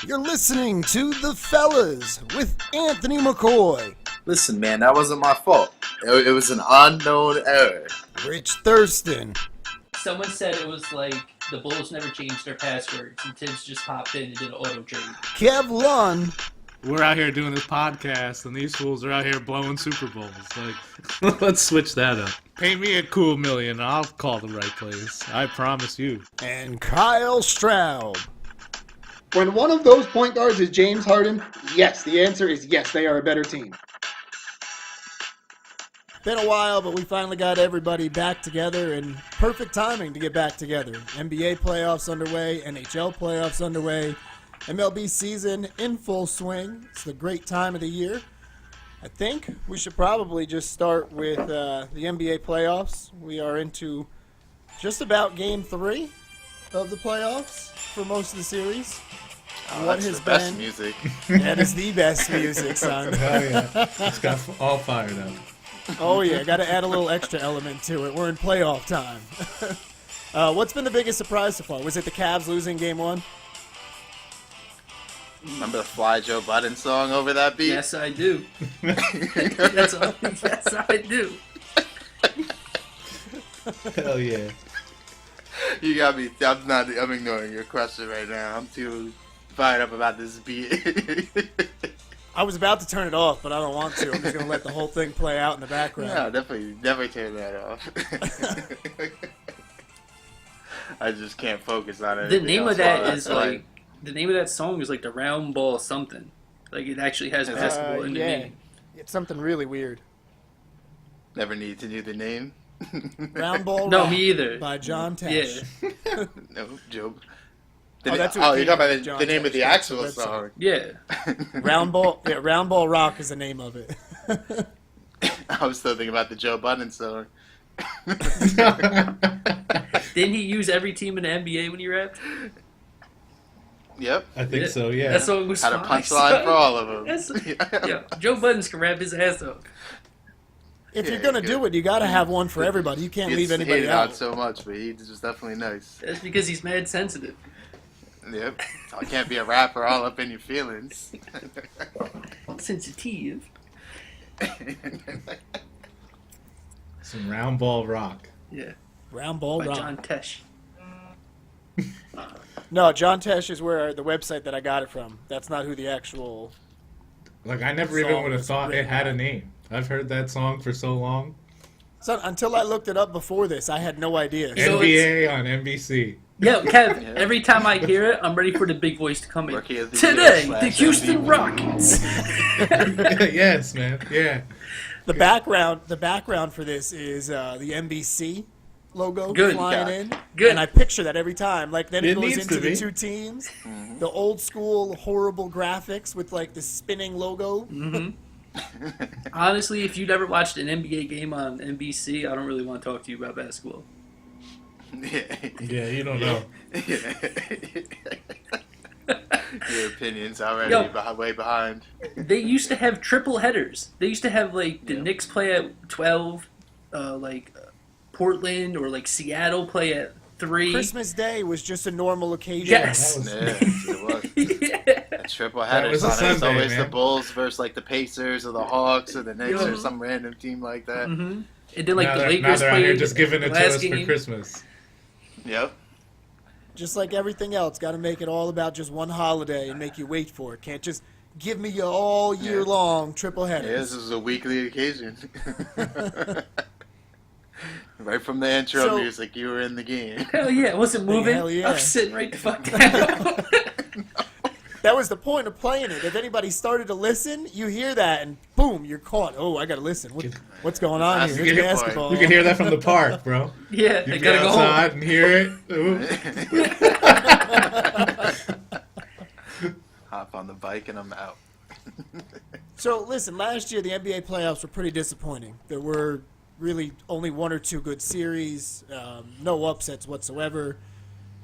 You're listening to The Fellas with Anthony McCoy, Listen, man, that wasn't my fault. It was an unknown error. Rich Thurston, Someone said it was like the Bulls never changed their passwords and Tibbs just popped in and did an auto trade. Kev Lund, We're out here doing this podcast, and these fools are out here blowing Super Bowls. Like, let's switch that up. Pay me a cool million, and I'll call the right place. I promise you. and Kyle Straub. When one of those point guards is James Harden, yes, the answer is yes, they are a better team. Been a while, but we finally got everybody back together, and perfect timing to get back together. NBA playoffs underway, NHL playoffs underway, MLB season in full swing. It's the great time of the year. I think we should probably just start with the NBA playoffs. We are into just about Game 3 of the playoffs for most of the series. Oh, What that's has the best been- music. That is the best music, son. Oh, yeah. It's got all fired up. Oh, yeah, got to add a little extra element to it. We're in playoff time. What's been the biggest surprise so far? Was it the Cavs losing Game 1? Remember the Fly Joe Budden song over that beat? Yes, I do. Yes, I do. Hell yeah. You got me. I'm ignoring your question right now. I'm too fired up about this beat. I was about to turn it off, but I don't want to. I'm just going to let the whole thing play out in the background. No, definitely turn that off. I just can't focus on it. The name of that is like the name of that song is like the round ball something. Like it actually has basketball in the yeah, name. it's something really weird. Never need to do the name. Round Ball No, Rock me either. by John Tesh. Yeah, No, Joe. That's You're what talking about the, John the name of the Tesh, actual that's the song. yeah. Round Ball Rock is the name of it. I was still thinking about the Joe Budden song. Didn't he use every team in the NBA when he rapped? Yep. I think Yeah. so, yeah. That song was Had a fine, punchline son. for all of them. Yeah, Joe Buttons can rap his ass off. If you're Yeah, going to good. do it, you got to have one for everybody. You can't leave Gets anybody hated on out. so much, but he's just definitely nice. That's because he's mad sensitive. Yep. I can't be a rapper all up in your feelings. Sensitive. Some round ball rock. Yeah. Round Ball By Rock. John Tesh. No, John Tesh is where the website that I got it from. That's not who the actual... Like, I never Song even would have was thought it written had a out. name. I've heard that song for so long. So, until I looked it up before this, I had no idea. You know, NBA on NBC. Yeah, Kev, Yeah. every time I hear it, I'm ready for the big voice to come in. Rookie of the Today, year the / Houston MVP. Rockets. Yes, man. Yeah. The background for this is the NBC logo Good. flying Yeah. in. Good. And I picture that every time. Like, then it It goes needs into to the be. two teams. The old school horrible graphics with, like, the spinning logo. Honestly, if you've ever watched an NBA game on NBC, I don't really want to talk to you about basketball. Yeah. Yeah, you don't know. Your opinion's already Yo. way behind. They used to have triple headers. They used to have, like, the Knicks play at 12, Portland or, like, Seattle play at 3. Christmas Day was just a normal occasion. Yes. Yeah, it was. Yeah. A triple That header. was a It's Sunday, always man. the Bulls versus like the Pacers or the Hawks or the Knicks Yeah. or some random team like that. Mm-hmm. And then, like, now the they're, now Lakers they're out here played just giving it to last us game. for Christmas. Yep. Just like everything else, got to make it all about just one holiday and make you wait for it. Can't just give me your all year Yeah. long triple Yeah, this headers. is a weekly occasion. Right from the intro So- music, you were in the game. Hell yeah, I wasn't moving. Hell yeah. I was sitting right the fuck down. That was the point of playing it. If anybody started to listen, you hear that and boom, you're caught. Oh, I got to listen. What's going on That's here? a Here's good point. basketball. You can hear that from the park, bro. Yeah, You I get gotta go home. outside and hear it. Ooh. Hop on the bike and I'm out. So, listen, last year the NBA playoffs were pretty disappointing. There were really only one or two good series, no upsets whatsoever.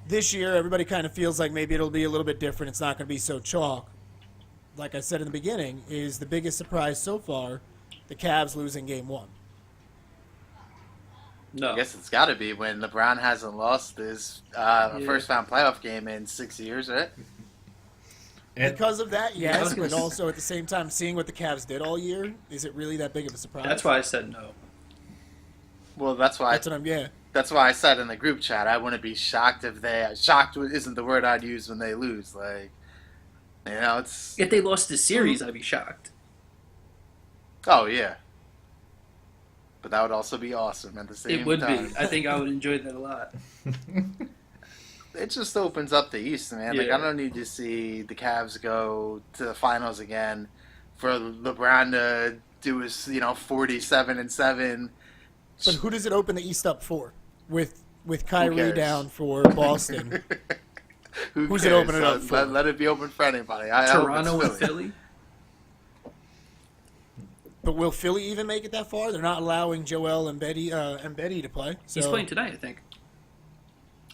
This year, everybody kind of feels like maybe it'll be a little bit different. It's not going to be so chalk. Like I said in the beginning, is the biggest surprise so far the Cavs losing Game 1. No. I guess it's got to be when LeBron hasn't lost his first round playoff game in 6 years, right? And Because of that, Yeah, I was yes, gonna but s- also at the same time, seeing what the Cavs did all year, is it really that big of a surprise? That's why I said no. Well, that's why. That's what I'm. Yeah. That's why I said in the group chat I wouldn't be shocked if they. Shocked isn't the word I'd use when they lose. Like, you know, it's. If they lost the series, I'd be shocked. Oh yeah. But that would also be awesome at the same It would time. be. I think I would enjoy that a lot. It just opens up the East, man. Like, Yeah. I don't need to see the Cavs go to the finals again for LeBron to do his, 47-7. But who does it open the East up for? With Kyrie cares? down for Boston. Who's it opening up for? Let it be open for anybody. I hope it's Toronto and Philly. But will Philly even make it that far? They're not allowing Joel Embiid to play. So He's playing tonight, I think.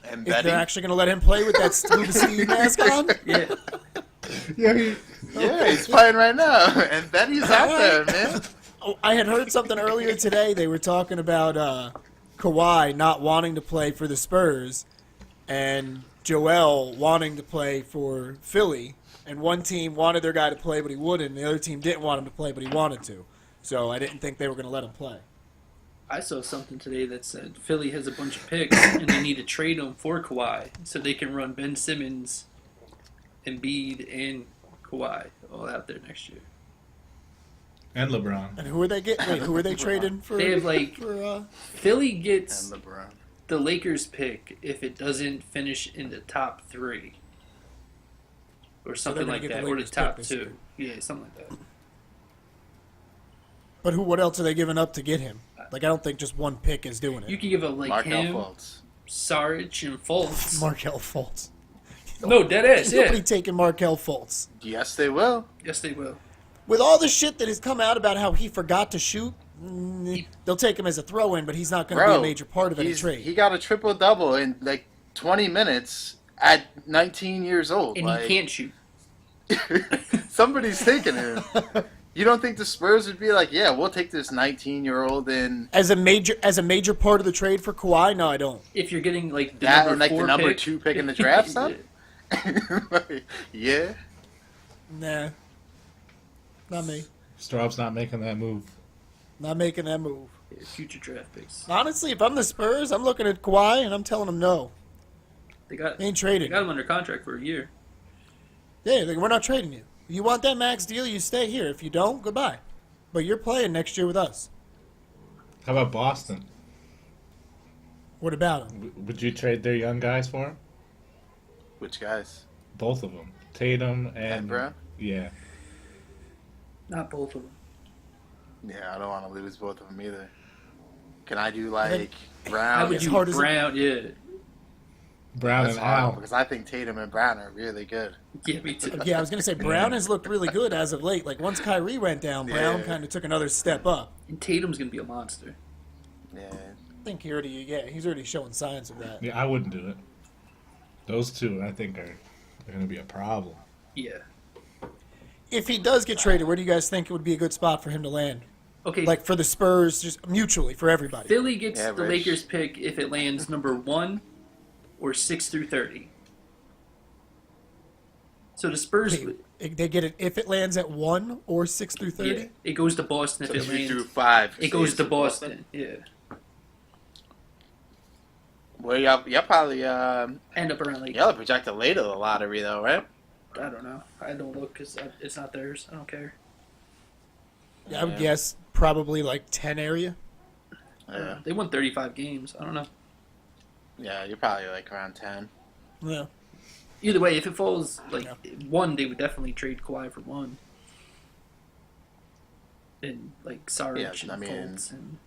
And if Betty. they're actually going to let him play with that Scuba Steve mask on, Yeah. Yeah, he's playing right now. And Betty's out there, man. oh, I had heard something earlier today. They were talking about Kawhi not wanting to play for the Spurs and Joel wanting to play for Philly. And one team wanted their guy to play, but he wouldn't. And the other team didn't want him to play, but he wanted to. So I didn't think they were going to let him play. I saw something today that said Philly has a bunch of picks and they need to trade them for Kawhi so they can run Ben Simmons, Embiid, and Kawhi all out there next year. and LeBron. And who are they getting? Wait, who are they trading for? They have, like- for, Philly gets And LeBron. the Lakers pick if it doesn't finish in the top 3. Or something gonna like get the that. Or the Lakers top pick this 2. year. Yeah, something like that. but who? What else are they giving up to get him? Like I don't think just one pick is doing it. You can give a like Markel him, Fultz. Saric, and Fultz. Markel Fultz. No, dead ass, Nobody yeah. taking Markel Fultz. Yes, they will. Yes, they will. With all the shit that has come out about how he forgot to shoot, they'll take him as a throw-in, but he's not going to be a Bro, major part of any trade. he got a triple-double in, 20 minutes at 19 years old. And he can't shoot. Somebody's taking him. You don't think the Spurs would be like, yeah, we'll take this 19-year-old and As a major part of the trade for Kawhi, no, I don't. If you're getting the that, number and like 4 the number pick, 2 pick in the draft, son? Yeah. Nah, not me. Straub's not making that move. Not making that move. Yeah, future draft picks. Honestly, if I'm the Spurs, I'm looking at Kawhi and I'm telling them no. They got They ain't they trading. got him under contract for a year. Yeah, we're not trading you. You want that max deal, you stay here. If you don't, goodbye. But you're playing next year with us. How about Boston? What about him? Would you trade their young guys for him? Which guys? Both of them, Tatum And and Brown? yeah. Not both of them. Yeah, I don't want to lose both of them either. Can I do think- How Brown? would As you hard as it- Brown? Yeah. Brown That's and hard Al. because I think Tatum and Brown are really good. Yeah, me too. Yeah, I was going to say, Brown has looked really good as of late. Like, once Kyrie went down, Brown Yeah. kind of took another step up. And Tatum's gonna be a monster. Yeah. I think he's already showing signs of that. Yeah, I wouldn't do it. Those two, I think, are going to be a problem. Yeah. If he does get traded, where do you guys think it would be a good spot for him to land? Okay. Like, for the Spurs, just mutually, for everybody. Philly gets Yeah, the Rich. Lakers pick if it lands number 1 or 6 through 30. So the Spurs, Wait, they get it if it lands at 1 or 6 through 30? yeah, it goes to Boston if So it 2 through lands. 5. It goes stays to in Boston. Yeah. Well, y'all probably End up around y'all projected later the lottery though, right? I don't know. I don't look because it's not theirs. I don't care. Yeah, I would guess probably like 10 area. Yeah. They won 35 games. I don't know. Yeah, you're probably like around 10. Yeah. Either way, if it falls Yeah. 1, they would definitely trade Kawhi for 1. And Saric Yeah, and I mean- Fultz and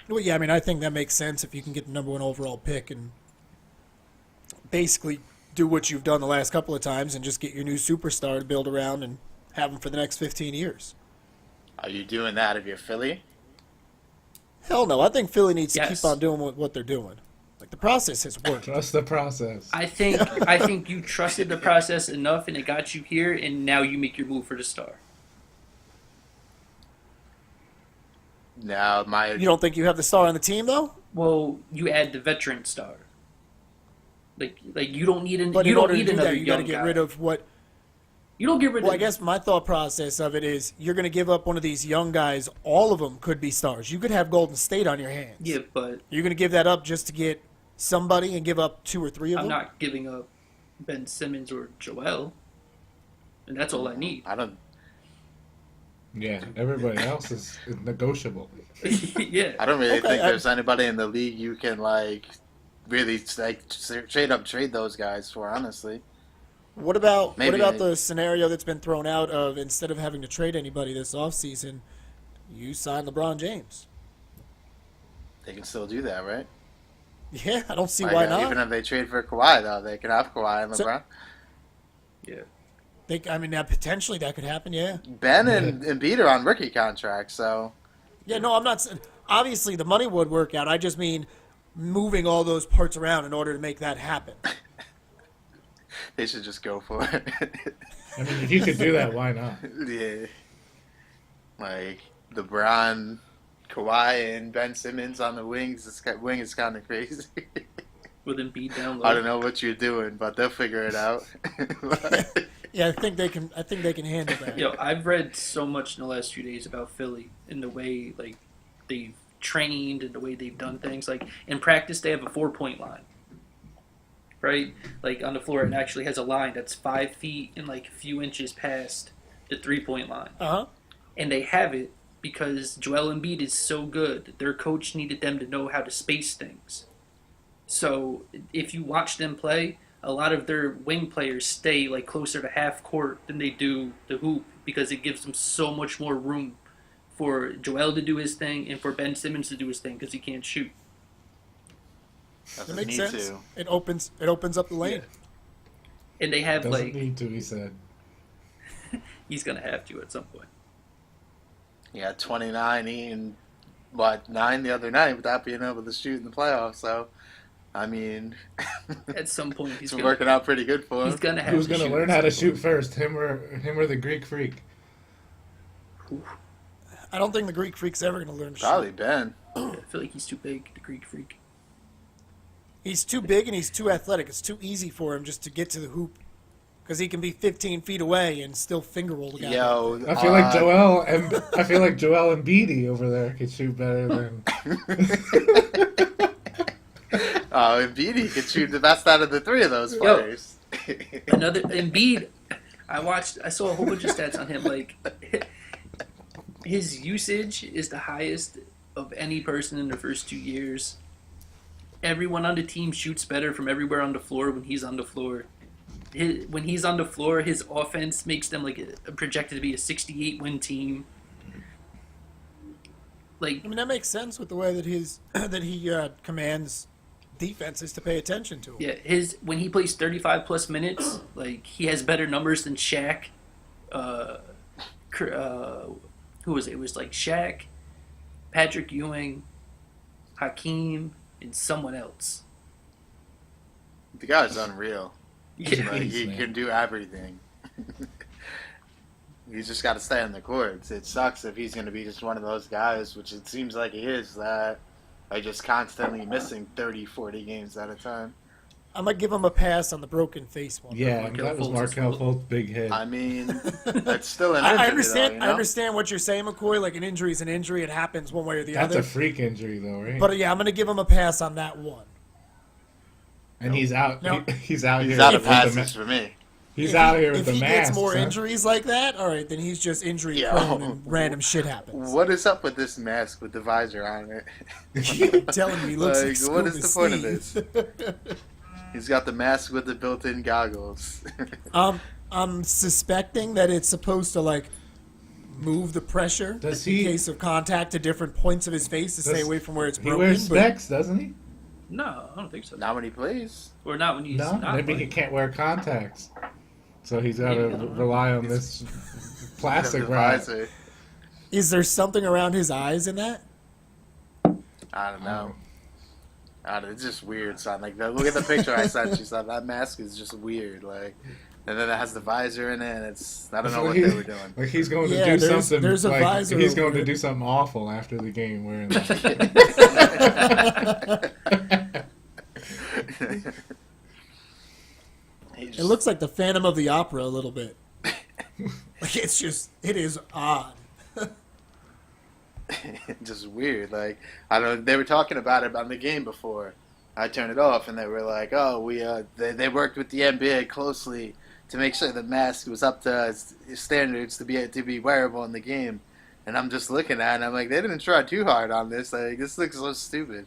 Well, yeah, I mean, I think that makes sense if you can get the number 1 overall pick and basically do what you've done the last couple of times and just get your new superstar to build around and have him for the next 15 years. Are you doing that if you're Philly? Hell no. I think Philly needs to Yes. keep on doing what they're doing. Like, the process has worked. Trust the process. I think you trusted the process enough and it got you here, and now you make your move for the star. Now my You don't think you have the star on the team, though? Well, you add the veteran star. Like you don't need But you in don't order to need do another that, you got to young get guy. rid of what. You don't get rid Well, I of. guess my thought process of it is you're going to give up one of these young guys. All of them could be stars. You could have Golden State on your hands. Yeah, but You're going to give that up just to get somebody and give up 2 or 3 of I'm them? not giving up Ben Simmons or Joel, and that's all I need. I don't. Yeah, everybody else is negotiable. Yeah, I don't really Okay, think there's anybody in the league you can like really like trade those guys for. Honestly, What about Maybe the scenario that's been thrown out of instead of having to trade anybody this offseason, you sign LeBron James? they can still do that, right? Yeah, I don't see Like, why not. Even if they trade for Kawhi, though, they can have Kawhi and So- LeBron. yeah. Potentially that could happen. Yeah. Ben and Embiid are on rookie contracts, so Yeah. No, I'm not. Obviously, the money would work out. I just mean moving all those parts around in order to make that happen. they should just go for it. I mean, if you could do that, why not? Yeah. Like LeBron, Kawhi, and Ben Simmons on the wings. This wing is kind of crazy. With Embiid down I low. don't know what you're doing, but they'll figure it out. Yeah, I think they can. I think they can handle that. Yo, I've read so much in the last few days about Philly and the way like they've trained and the way they've done things. Like in practice, they have a 4-point line, right? Like on the floor, it actually has a line that's 5 feet and like a few inches past the 3-point line, Uh-huh. and they have it because Joel Embiid is so good. Their coach needed them to know how to space things. So if you watch them play, a lot of their wing players stay like closer to half court than they do the hoop because it gives them so much more room for Joel to do his thing and for Ben Simmons to do his thing because he can't shoot. That Doesn't makes need sense. to. It opens up the lane. And they have Doesn't like need to, he said. he's gonna have to at some point. Yeah, 29, eating, 9 the other night without being able to shoot in the playoffs. So, I mean, At some point he's it's gonna working out pretty good for he's him. gonna have Who's to going to shoot learn at how to some shoot first, him or the Greek freak? point. I don't think the Greek freak's ever going to learn to Probably shoot. Ben. I feel like he's too big, the Greek freak. He's too big and he's too athletic. It's too easy for him just to get to the hoop because he can be 15 feet away and still finger roll the guy. Yo, I feel like Joel Embiid over there could shoot better than. Embiid could shoot the best out of the 3 of those Yo. players. Another Embiid. I saw a whole bunch of stats on him. Like his usage is the highest of any person in the first 2 years. Everyone on the team shoots better from everywhere on the floor when he's on the floor. When he's on the floor, his offense makes them like projected to be a 68 win team. Like I mean, that makes sense with the way that he commands defenses to pay attention to him. yeah, when he plays 35 plus minutes, like he has better numbers than Shaq. Who was it? It was like Shaq, Patrick Ewing, Hakeem, and someone else. The guy's unreal. Yeah, Like, he man. can do everything. He's just got to stay on the court. It sucks if he's going to be just one of those guys, which it seems like he is, that are just constantly missing 30, 40 games at a time. I'm going to give him a pass on the broken face one. Yeah, Markelle that was Fultz is Markelle full. Fultz's big hit. I mean, it's still an injury. I understand. Though, you know? I understand what you're saying, McCoy. Like an injury is an injury; it happens one way or the That's other. a freak injury, though, right? But yeah, I'm going to give him a pass on that one. and he's out. No. He's out He's here. out with of the passes for me. He's If out he- here with if the he mask. gets more huh? injuries like that, all right, then he's just injury Yo. prone and random shit happens. What is up with this mask with the visor on it? I'm telling you, he looks like what is Scuba the point of Steve. this? He's got the mask with the built-in goggles. I'm suspecting that it's supposed to like move the pressure Does in he- case of contact to different points of his face to stay Does- away from where it's He broken. wears but- specs, doesn't he? no, I don't think so. Not when he plays. Or not when he's No, not maybe he playing. can't wear contacts. So he's got to Maybe, I don't know. rely on this plastic The wrap. visor. Is there something around his eyes in that? I don't know. It's just weird, son. Like, look at the picture I sent you, son. That mask is just weird. Like, and then it has the visor in it, and it's I don't know what they were doing. Like he's going Yeah, to do there's- something. there's a like, visor he's over going to it. do something awful after the game wearing that. It looks like the Phantom of the Opera a little bit. Like it is odd. Just weird. Like I don't. They were talking about it on the game before. I turned it off, and they were like, "Oh, they worked with the NBA closely to make sure the mask was up to standards to be wearable in the game." And I'm just looking at it, and I'm like, they didn't try too hard on this. Like this looks so stupid.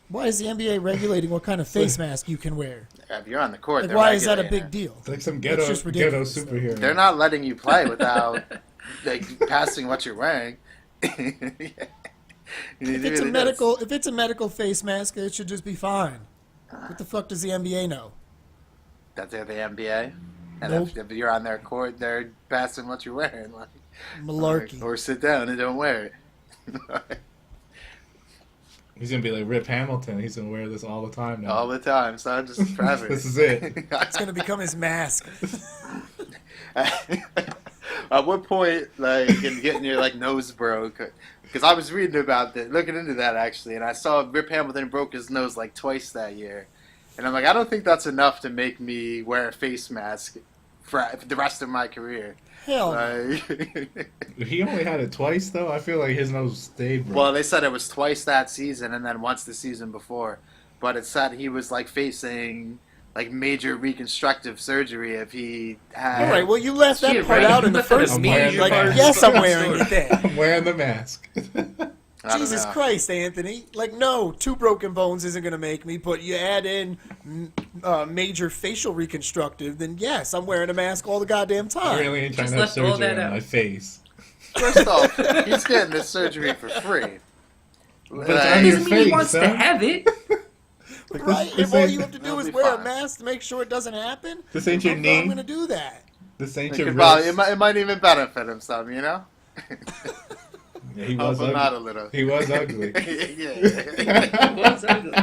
Why is the NBA regulating what kind of face mask you can wear? If you're on the court, Like, they're why is that a regulating big it. deal? It's like some It's ghetto just ridiculous. superhero. They're not letting you play without like passing what you're wearing. If it's a medical face mask, it should just be fine. What the fuck does the NBA know? That they're the NBA, and Nope. if you're on their court, they're passing what you're wearing. Like, Malarkey. or sit down and don't wear it. He's gonna be like Rip Hamilton. He's gonna wear this all the time now. All the time, son, just forever. This is it. It's gonna become his mask. At what point, like, in getting your like nose broke? Because I was reading about that, looking into that actually, and I saw Rip Hamilton broke his nose like twice that year, and I'm like, I don't think that's enough to make me wear a face mask for the rest of my career. Hell no. Like, He only had it twice though. I feel like his nose stayed. Bro. well, they said it was twice that season, and then once the season before, but it said he was like facing like major reconstructive surgery if he had. All right, well, you left that Yeah, part right. out in the Left that first as meeting. major Like, part of yes, the I'm wearing story. it then. I'm wearing the mask. I don't Jesus know. Christ, Anthony. Like, no, 2 broken bones isn't going to make me, but you add in major facial reconstructive, then yes, I'm wearing a mask all the goddamn I time. really ain't trying Just to have left all surgery that on out. my face. First off, he's getting this surgery for free. But it's on It your doesn't mean he face, wants to son. have it. Right? This If all ain't- you have to do It'll is be wear a fine. mask to make sure it doesn't happen, This ain't your I'm knee. going to do that. This ain't It, your could probably, wrist. it might even benefit him some, you know? Yeah, he Help was him out a ugly. little. He was ugly. Yeah. What's ugly?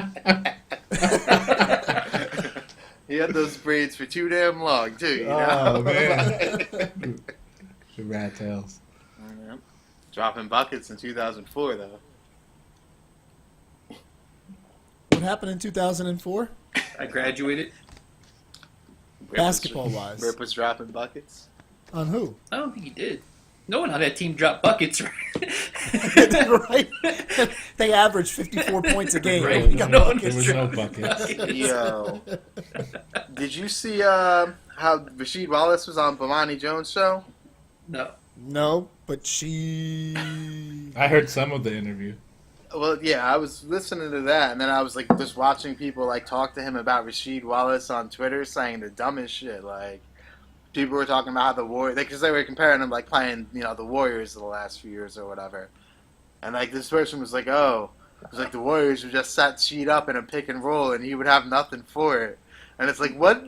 He had those braids for too damn long, too, you know? Oh man. The rat tails. Yeah. Dropping buckets in 2004, though. What happened in 2004? I graduated. Basketball-wise. Rip was dropping buckets. On who? I don't think he did. No one on that team dropped buckets, right? Right? They averaged 54 points a game. Right. He got No one There buckets. was no dropped buckets. Yo. Did you see how Rasheed Wallace was on Bomani Jones' show? No. No, but she... I heard some of the interview. Well, yeah, I was listening to that, and then I was like just watching people like talk to him about Rasheed Wallace on Twitter, saying the dumbest shit. Like people were talking about how the Warriors, because they were comparing him like playing, you know, the Warriors of the last few years or whatever. And like this person was like, "Oh, it was like the Warriors would just set Sheed up in a pick and roll, and he would have nothing for it." And it's like, what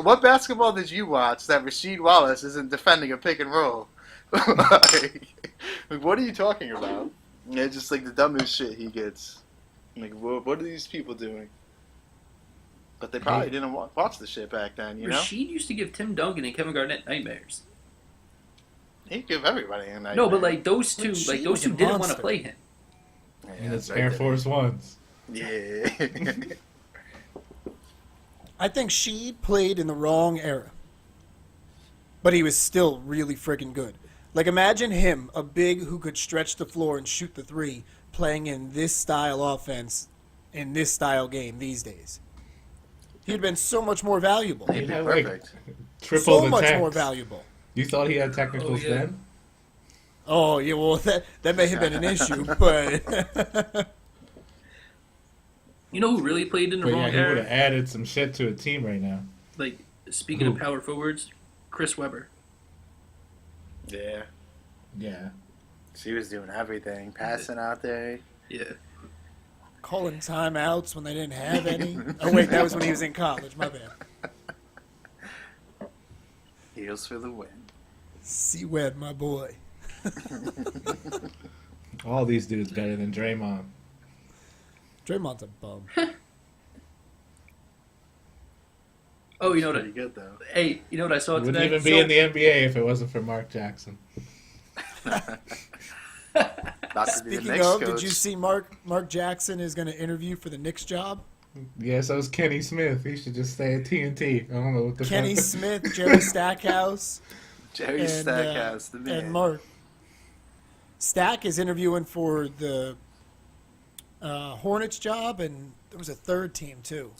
what basketball did you watch that Rasheed Wallace isn't defending a pick and roll? like, what are you talking about? Yeah, just like the dumbest shit he gets. Like, what are these people doing? But they probably didn't watch the shit back then, you know? Rasheed used to give Tim Duncan and Kevin Garnett nightmares. He'd give everybody a nightmare. No, but like those two, Rasheed like those was a two didn't want to monster. play him. Yeah, And it's right Air there. Force Ones. Yeah. I think she played in the wrong era. But he was still really freaking good. Like, imagine him, a big who could stretch the floor and shoot the 3, playing in this style offense, in this style game these days. He'd been so much more valuable. He'd be had, like, perfect. Triple So the much techs. more valuable. You thought he had technicals Oh, yeah. then? Oh, yeah, well, that may have been an issue, but... You know who really played in the But wrong yeah, he would era? have added some shit to a team right now. Like speaking Who? of power forwards, Chris Webber. Yeah. Yeah. She was doing everything. Passing out there. Yeah. Calling timeouts when they didn't have any. Oh, wait, that was when he was in college. My bad. Heels for the win. C-Web, my boy. All these dudes better than Draymond. Draymond's a bum. Oh, you know Pretty what? good, though. Hey, you know what I saw Wouldn't today? even be in the NBA if it wasn't for Mark Jackson. About to be the Speaking next of, coach. did you see Mark Jackson is going to interview for the Knicks job? Yeah, so it's Kenny Smith. He should just stay at TNT. I don't know what the Kenny fuck. Smith, Jerry Stackhouse, Jerry Stackhouse, the man. and Mark. Stack is interviewing for the Hornets job, and there was a third team too.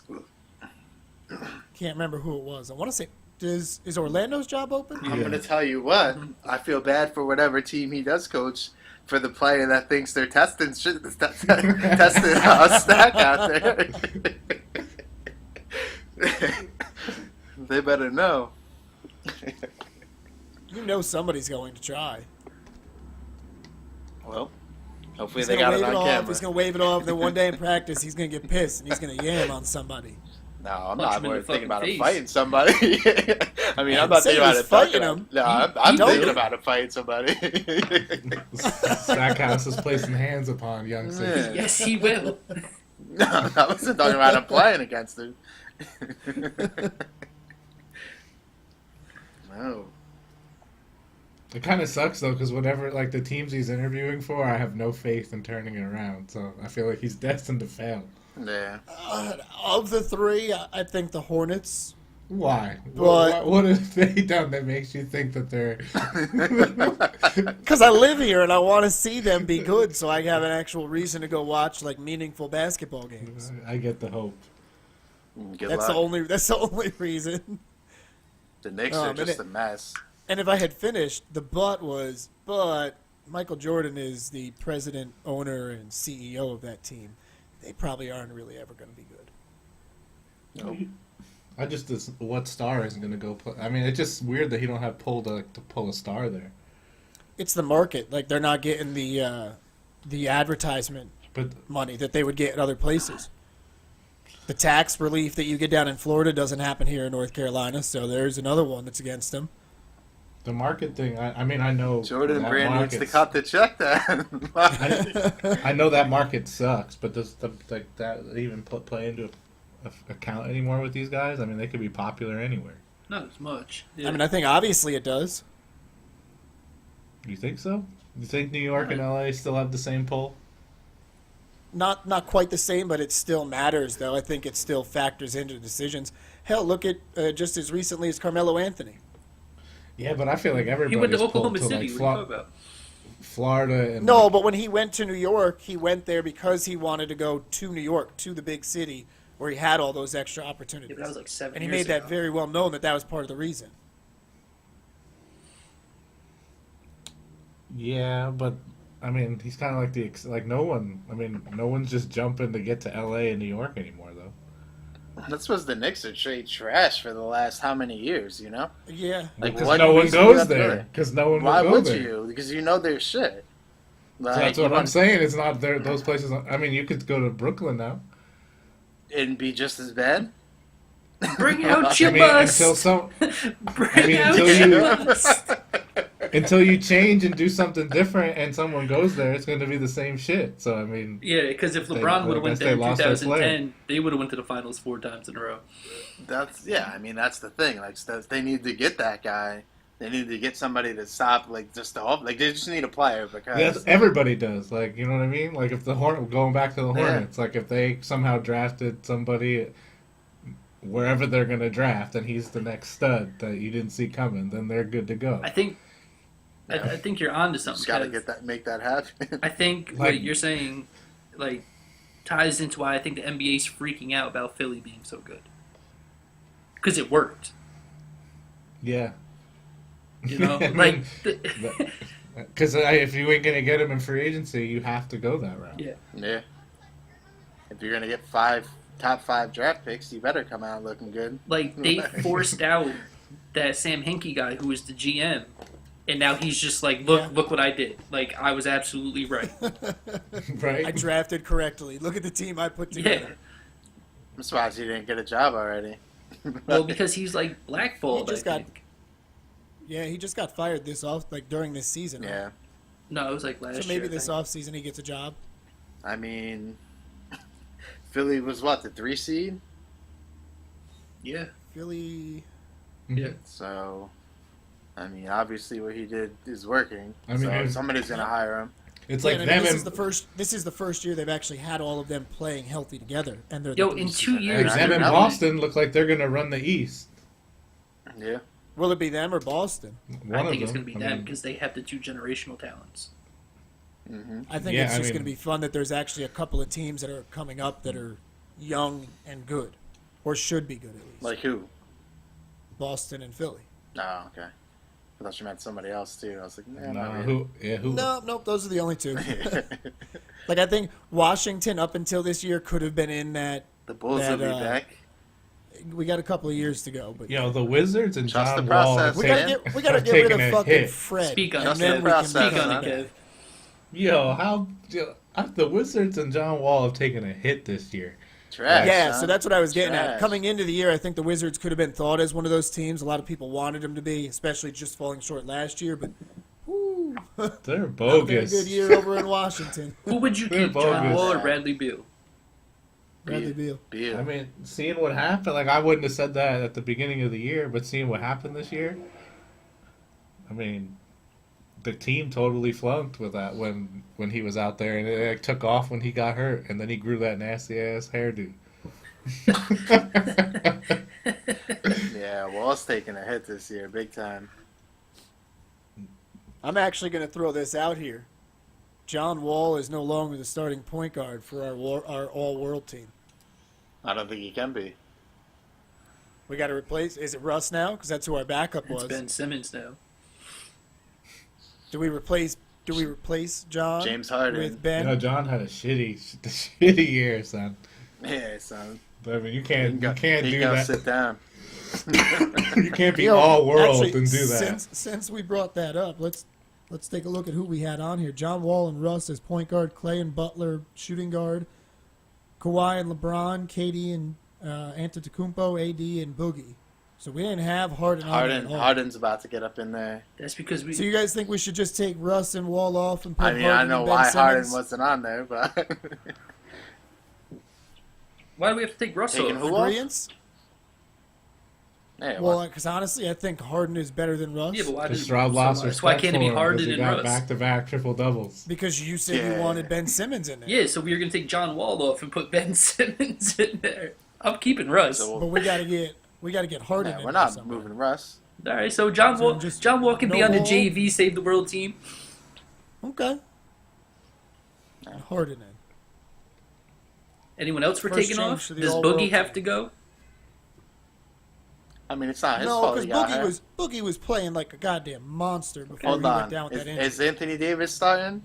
Can't remember who it was. I want to say, is Orlando's job open? I'm gonna tell you what. I feel bad for whatever team he does coach for the player that thinks they're testing Stack out there. They better know. You know somebody's going to try. Well, hopefully He's they gonna got it wave on off. camera. He's gonna wave it off. Then one day in practice, he's gonna get pissed and he's gonna yam on somebody. No, I'm Punch not him in worried the thinking about fucking him face. fighting somebody. I mean, I'm didn't not say thinking he about was it fighting him. him. No, I'm Don't- thinking about it fighting somebody. Stackhouse is placing hands upon young Six. Yeah. Yes, he will. No, I wasn't talking about him playing against him. No. It kind of sucks though, because whatever like the teams he's interviewing for, I have no faith in turning it around. So I feel like he's destined to fail. Yeah. Of the three, I think the Hornets. Why? But- What have they done that makes you think that they're? Because I live here and I want to see them be good, so I have an actual reason to go watch like meaningful basketball games. I get the hope. Good That's luck. the only reason. The Knicks Oh, are man, just a mess. And if I had finished, the but Michael Jordan is the president, owner, and CEO of that team. They probably aren't really ever going to be good. Nope. I just what star isn't going to go play? I mean, it's just weird that he don't have to pull a star there. It's the market. Like they're not getting the advertisement But money that they would get in other places. The tax relief that you get down in Florida doesn't happen here in North Carolina, so there's another one that's against them. the market thing, I mean, I know Jordan that Brand needs to market's- cut the check then. I know that market sucks, but does that even play into account anymore with these guys? I mean, they could be popular anywhere. Not as much. I mean, I think obviously it does. You think so? You think New York and LA still have the same pull? Not quite the same, but it still matters, though. I think it still factors into decisions. Hell, look at just as recently as Carmelo Anthony. Yeah, but I feel like he everybody's went to pulled Oklahoma to City. like What are you talking about? Florida and No, but when he went to New York, he went there because he wanted to go to New York, to the big city, where he had all those extra Yeah, opportunities. but that was like 7 And he years made that ago. very well known that was part of the reason. yeah, but I mean, he's kind of like no one. I mean, no one's just jumping to get to LA and New York anymore, though. That's because the Knicks are straight trash for the last how many years, you know? Yeah. Like, Because what no one reason do you goes have to go there. there? Because no one Why will go would there. you? Because you know they're shit. Like, So that's you what I'm want- saying. It's not there. Those places. I mean, you could go to Brooklyn now. And be just as bad? Bring out I your mean, bus. until some, Bring mean, out until your you- bus. until you change and do something different, and someone goes there, it's going to be the same shit. So I mean, Yeah, because if They- LeBron would have I went guess there they in lost their 2010, they would have went to the finals 4 times in a row. That's I mean that's the thing. Like they need to get that guy. They need to get somebody to stop. Like just to hope. Like they just need a player because that's everybody does. Like, you know what I mean? Like if the going back to the Yeah. Hornets, like if they somehow drafted somebody wherever they're going to draft, and he's the next stud that you didn't see coming, then they're good to go. I think, I think you're onto something. just got to 'cause get that, make that happen. I think Like- what you're saying, like, ties into why I think the NBA's freaking out about Philly being so good. Because it worked, Yeah. you know. I mean, Like, Because if you ain't gonna get him in free agency, you have to go that route. yeah. Yeah. If you're gonna get top 5 draft picks, you better come out looking good. Like they forced out that Sam Hinkie guy who was the GM, and now he's just like, look what I did. Like I was absolutely right. Right? I drafted correctly. Look at the team I put Yeah. together. I'm surprised he didn't get a job already. Well, because he's like blackballed. He just I got- think. Yeah, he just got fired during this season. right? Yeah. No, it was like last year. So maybe I this think. off season he gets a job. I mean, Philly was what, the 3 seed? Yeah. Philly. Yeah. So, I mean, obviously what he did is working. I mean, so it was- somebody's gonna hire him. It's Yeah, like and I mean, them this and is the first. This is the first year they've actually had all of them playing healthy together, and they're the Yo, three in seed. 2 years, them and Yeah. Boston look like they're gonna run the East. Yeah. Will it be them or Boston? One I of think it's them. going to be them because they have the 2 generational talents. I think Yeah, it's I just mean- going to be fun that there's actually a couple of teams that are coming up that are young and good, or should be good at least. Like who? Boston and Philly. Oh, okay. I thought you meant somebody else too. I was like, nah, No, not really. who? Yeah, who? Nope, those are the only two. Like I think Washington up until this year could have been in that. The Bulls that, will be uh, back. We got a couple of years to go, but You know, the Wizards and Trust John the Wall. process, we man. gotta have get rid taken of a fucking hit. Fred, Speak on and it, then Kev. we can Speak Speak on on it, that. Kev. Yo, the Wizards and John Wall have taken a hit this year. Trash. Yeah, son. so that's what I was getting at. Trash. Coming into the year, I think the Wizards could have been thought as one of those teams. A lot of people wanted them to be, especially just falling short last year. But whew, They're they're a bogus. good year over in Washington. Who would you They're keep, John bogus. Wall or Bradley Beal? Bradley Beal. Beal. I mean, seeing what happened, like I wouldn't have said that at the beginning of the year, but seeing what happened this year, I mean, the team totally flunked with that when he was out there, and it like, took off when he got hurt, and then he grew that nasty ass hairdo. Yeah, Wall's taking a hit this year, big time. I'm actually going to throw this out here. John Wall is no longer the starting point guard for our all-world team. I don't think he can be. We got to replace. Is it Russ now? Because that's who our backup It's was. Ben Simmons now. Do we replace John James Harden. with Ben? You know, John had a shitty year, son. Yeah, son. I mean, you He can't he do go that. sit down. You can't be You know, all world actually, and do that. Since we brought that up, let's take a look at who we had on here. John Wall and Russ as point guard, Clay and Butler shooting guard, Kawhi and LeBron, KD and Antetokounmpo, AD and Boogie. So we didn't have Harden on there at all. Harden's about to get up in there. That's because we. So you guys think we should just take Russ and Wall off and put I mean, Harden I know and Ben why Simmons? Harden wasn't on there, but Why do we have to take Russell? Taking who off? Agreeance? yeah, Well, because honestly, I think Harden is better than Russ. Yeah, but why Just didn't Rob lost so respect why can't it be for him 'cause Harden he and got Russ? back-to-back triple doubles. Because you said Yeah. you wanted Ben Simmons in there. Yeah, so we were gonna take John Wall off and put Ben Simmons in there. I'm keeping Russ. So- But we gotta get Harden yeah, in we're there not somewhere. moving Russ. All right, so John So Wall, just John Wall can be no on the Wall? JV Save the World team. Okay. And Harden in. Anyone else we're First taking change off? to the Does all-world Boogie have team. to go? I mean, it's not his No, fault because he got hurt. Boogie was playing like a goddamn monster before Hold he went on. down with that injury. Is Anthony Davis starting?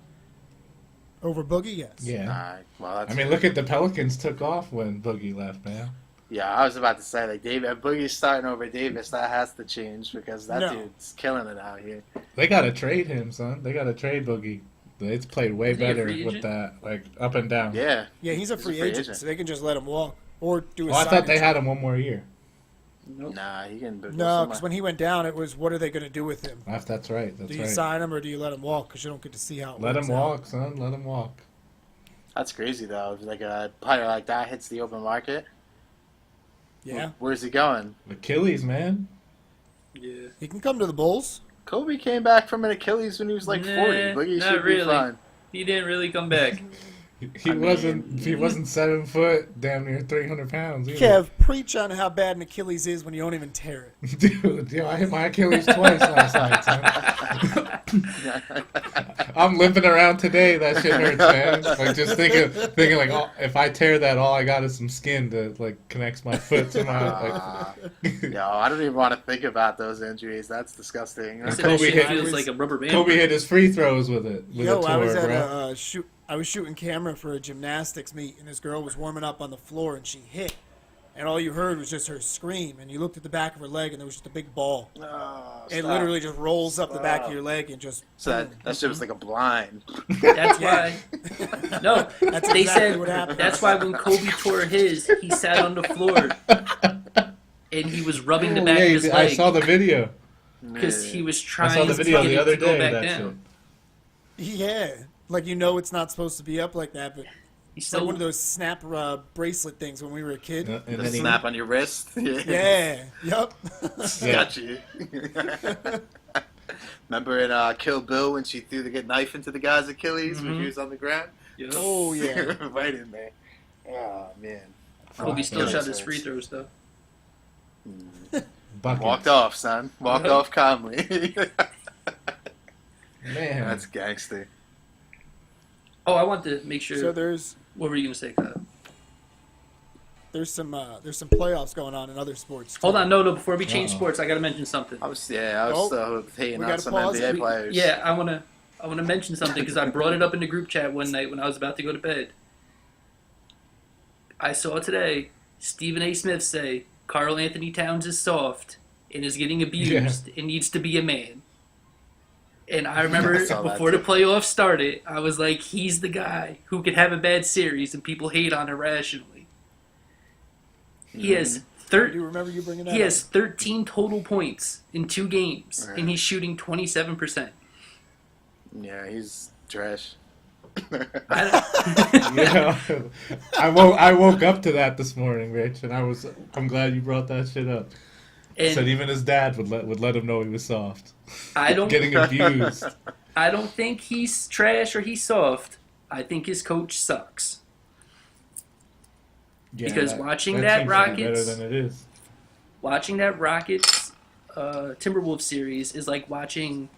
Over Boogie, yes. Yeah. Nah, well, that's I mean, look at the Pelicans took off when Boogie left, man. Yeah, I was about to say, like, if Boogie's starting over Davis, that has to change because that No. dude's killing it out here. They gotta trade him, son. They gotta trade Boogie. It's played way Is he a better free with agent? that, like up and down. Yeah. Yeah, he's a free agent, so they can just let him walk or do a Well, I thought they signing. had him one more year. Nope. Nah, he can. No, because when he went down, it was what are they going to do with him? That's right. That's Do you right. sign him or do you let him walk? Because you don't get to see how it Let works him out. walk, son. Let him walk. That's crazy though. If like a player like that hits the open market, Yeah, where's he going? Achilles, man. Yeah. he can come to the Bulls. Kobe came back from an Achilles when he was like 40. Nah, Boogie not should be really. fine. He didn't really come back. He I wasn't. mean- He wasn't 7 foot, damn near 300 pounds. Either. Kev, preach on how bad an Achilles is when you don't even tear it. Dude, yo, I hit my Achilles twice last night, son. I'm limping around today. That shit hurts, man. Like just thinking like, oh, if I tear that, all I got is some skin that like connects my foot to my. Like, Yo, I don't even want to think about those injuries. That's disgusting. He said Kobe that shit hit- feels like a rubber band. Kobe hit his free throws with it. With Yo, a tour, I was at bro. I was shooting camera for a gymnastics meet, and this girl was warming up on the floor, and she hit, and all you heard was just her scream, and you looked at the back of her leg, and there was just a big ball. Oh, It stop. literally just rolls up the back of Stop. your leg and just. So that shit was like a blind. That's why. No, That's they exactly said what happened. that's why when Kobe tore his, he sat on the floor and he was rubbing the Oh, back yeah, of his I leg saw the video. because he was I trying saw the video to the get other it to go day. back That down. shit. Yeah, like it's not supposed to be up like that, but He it's like still one of those snap bracelet things when we were a kid. And The then he, snap on your wrist. Yeah, yep. yeah. Got you. Remember in Kill Bill when she threw the knife into the guy's Achilles when he was on the ground? Yep. Oh yeah. Right in there. Oh, man. Kobe still Yeah, shot that his free hurts. throws though. Buckets. Walked off, son. Walked off calmly. Man. That's gangster. Oh, I want to make sure. So there's What were you gonna say, Kyle? some playoffs going on in other sports. Too. Hold on, no. Before we change Uh-oh. sports, I gotta mention something. I was still hating we on gotta some pause. NBA players. Yeah, I wanna mention something because I brought it up in the group chat one night when I was about to go to bed. I saw today Stephen A. Smith say Karl Anthony Towns is soft and is getting abused and needs to be a man. And I remember I saw that before the too. playoffs started, I was like, he's the guy who could have a bad series and people hate on irrationally. He has I do remember you bringing that he up. has 13 total points in 2 games, Right. and he's shooting 27%. Yeah, he's trash. Yeah, I woke up to that this morning, Rich, and I'm glad you brought that shit up. Said And even his dad would let him know he was soft. I don't Getting abused. I don't think he's trash or he's soft. I think his coach sucks. Yeah, Because watching seems that to be Rockets- better than it is. Watching that Rockets Timberwolves series is like watching.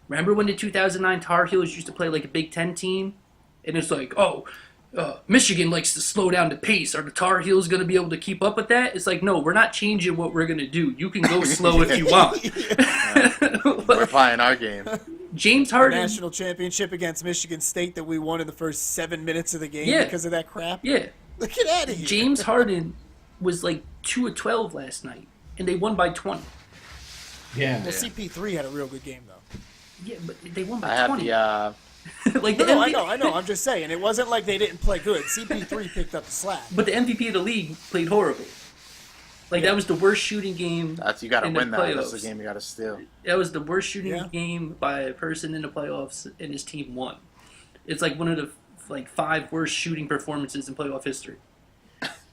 Remember when the 2009 Tar Heels used to play like a Big Ten team, and it's like, Michigan likes to slow down the pace. Are the Tar Heels going to be able to keep up with that? It's like, no, we're not changing what we're going to do. You can go slow if you want. We're playing our game. James Harden. National championship against Michigan State that we won in the first 7 minutes of the game Yeah. because of that crap. Yeah. Get out of here. James Harden was like 2 of 12 last night, and they won by 20. Yeah. Well, CP3 had a real good game though. Yeah, but they won I by had 20. the like No, the no, MVP I know. I'm just saying it wasn't like they didn't play good. CP3 picked up the slack. But the MVP of the league played horrible. Like that was the worst shooting game. you got to in the win that. That's the playoffs. game you got to steal. That was the worst shooting Yeah. game by a person in the playoffs, and his team won. It's like one of the 5 worst shooting performances in playoff history.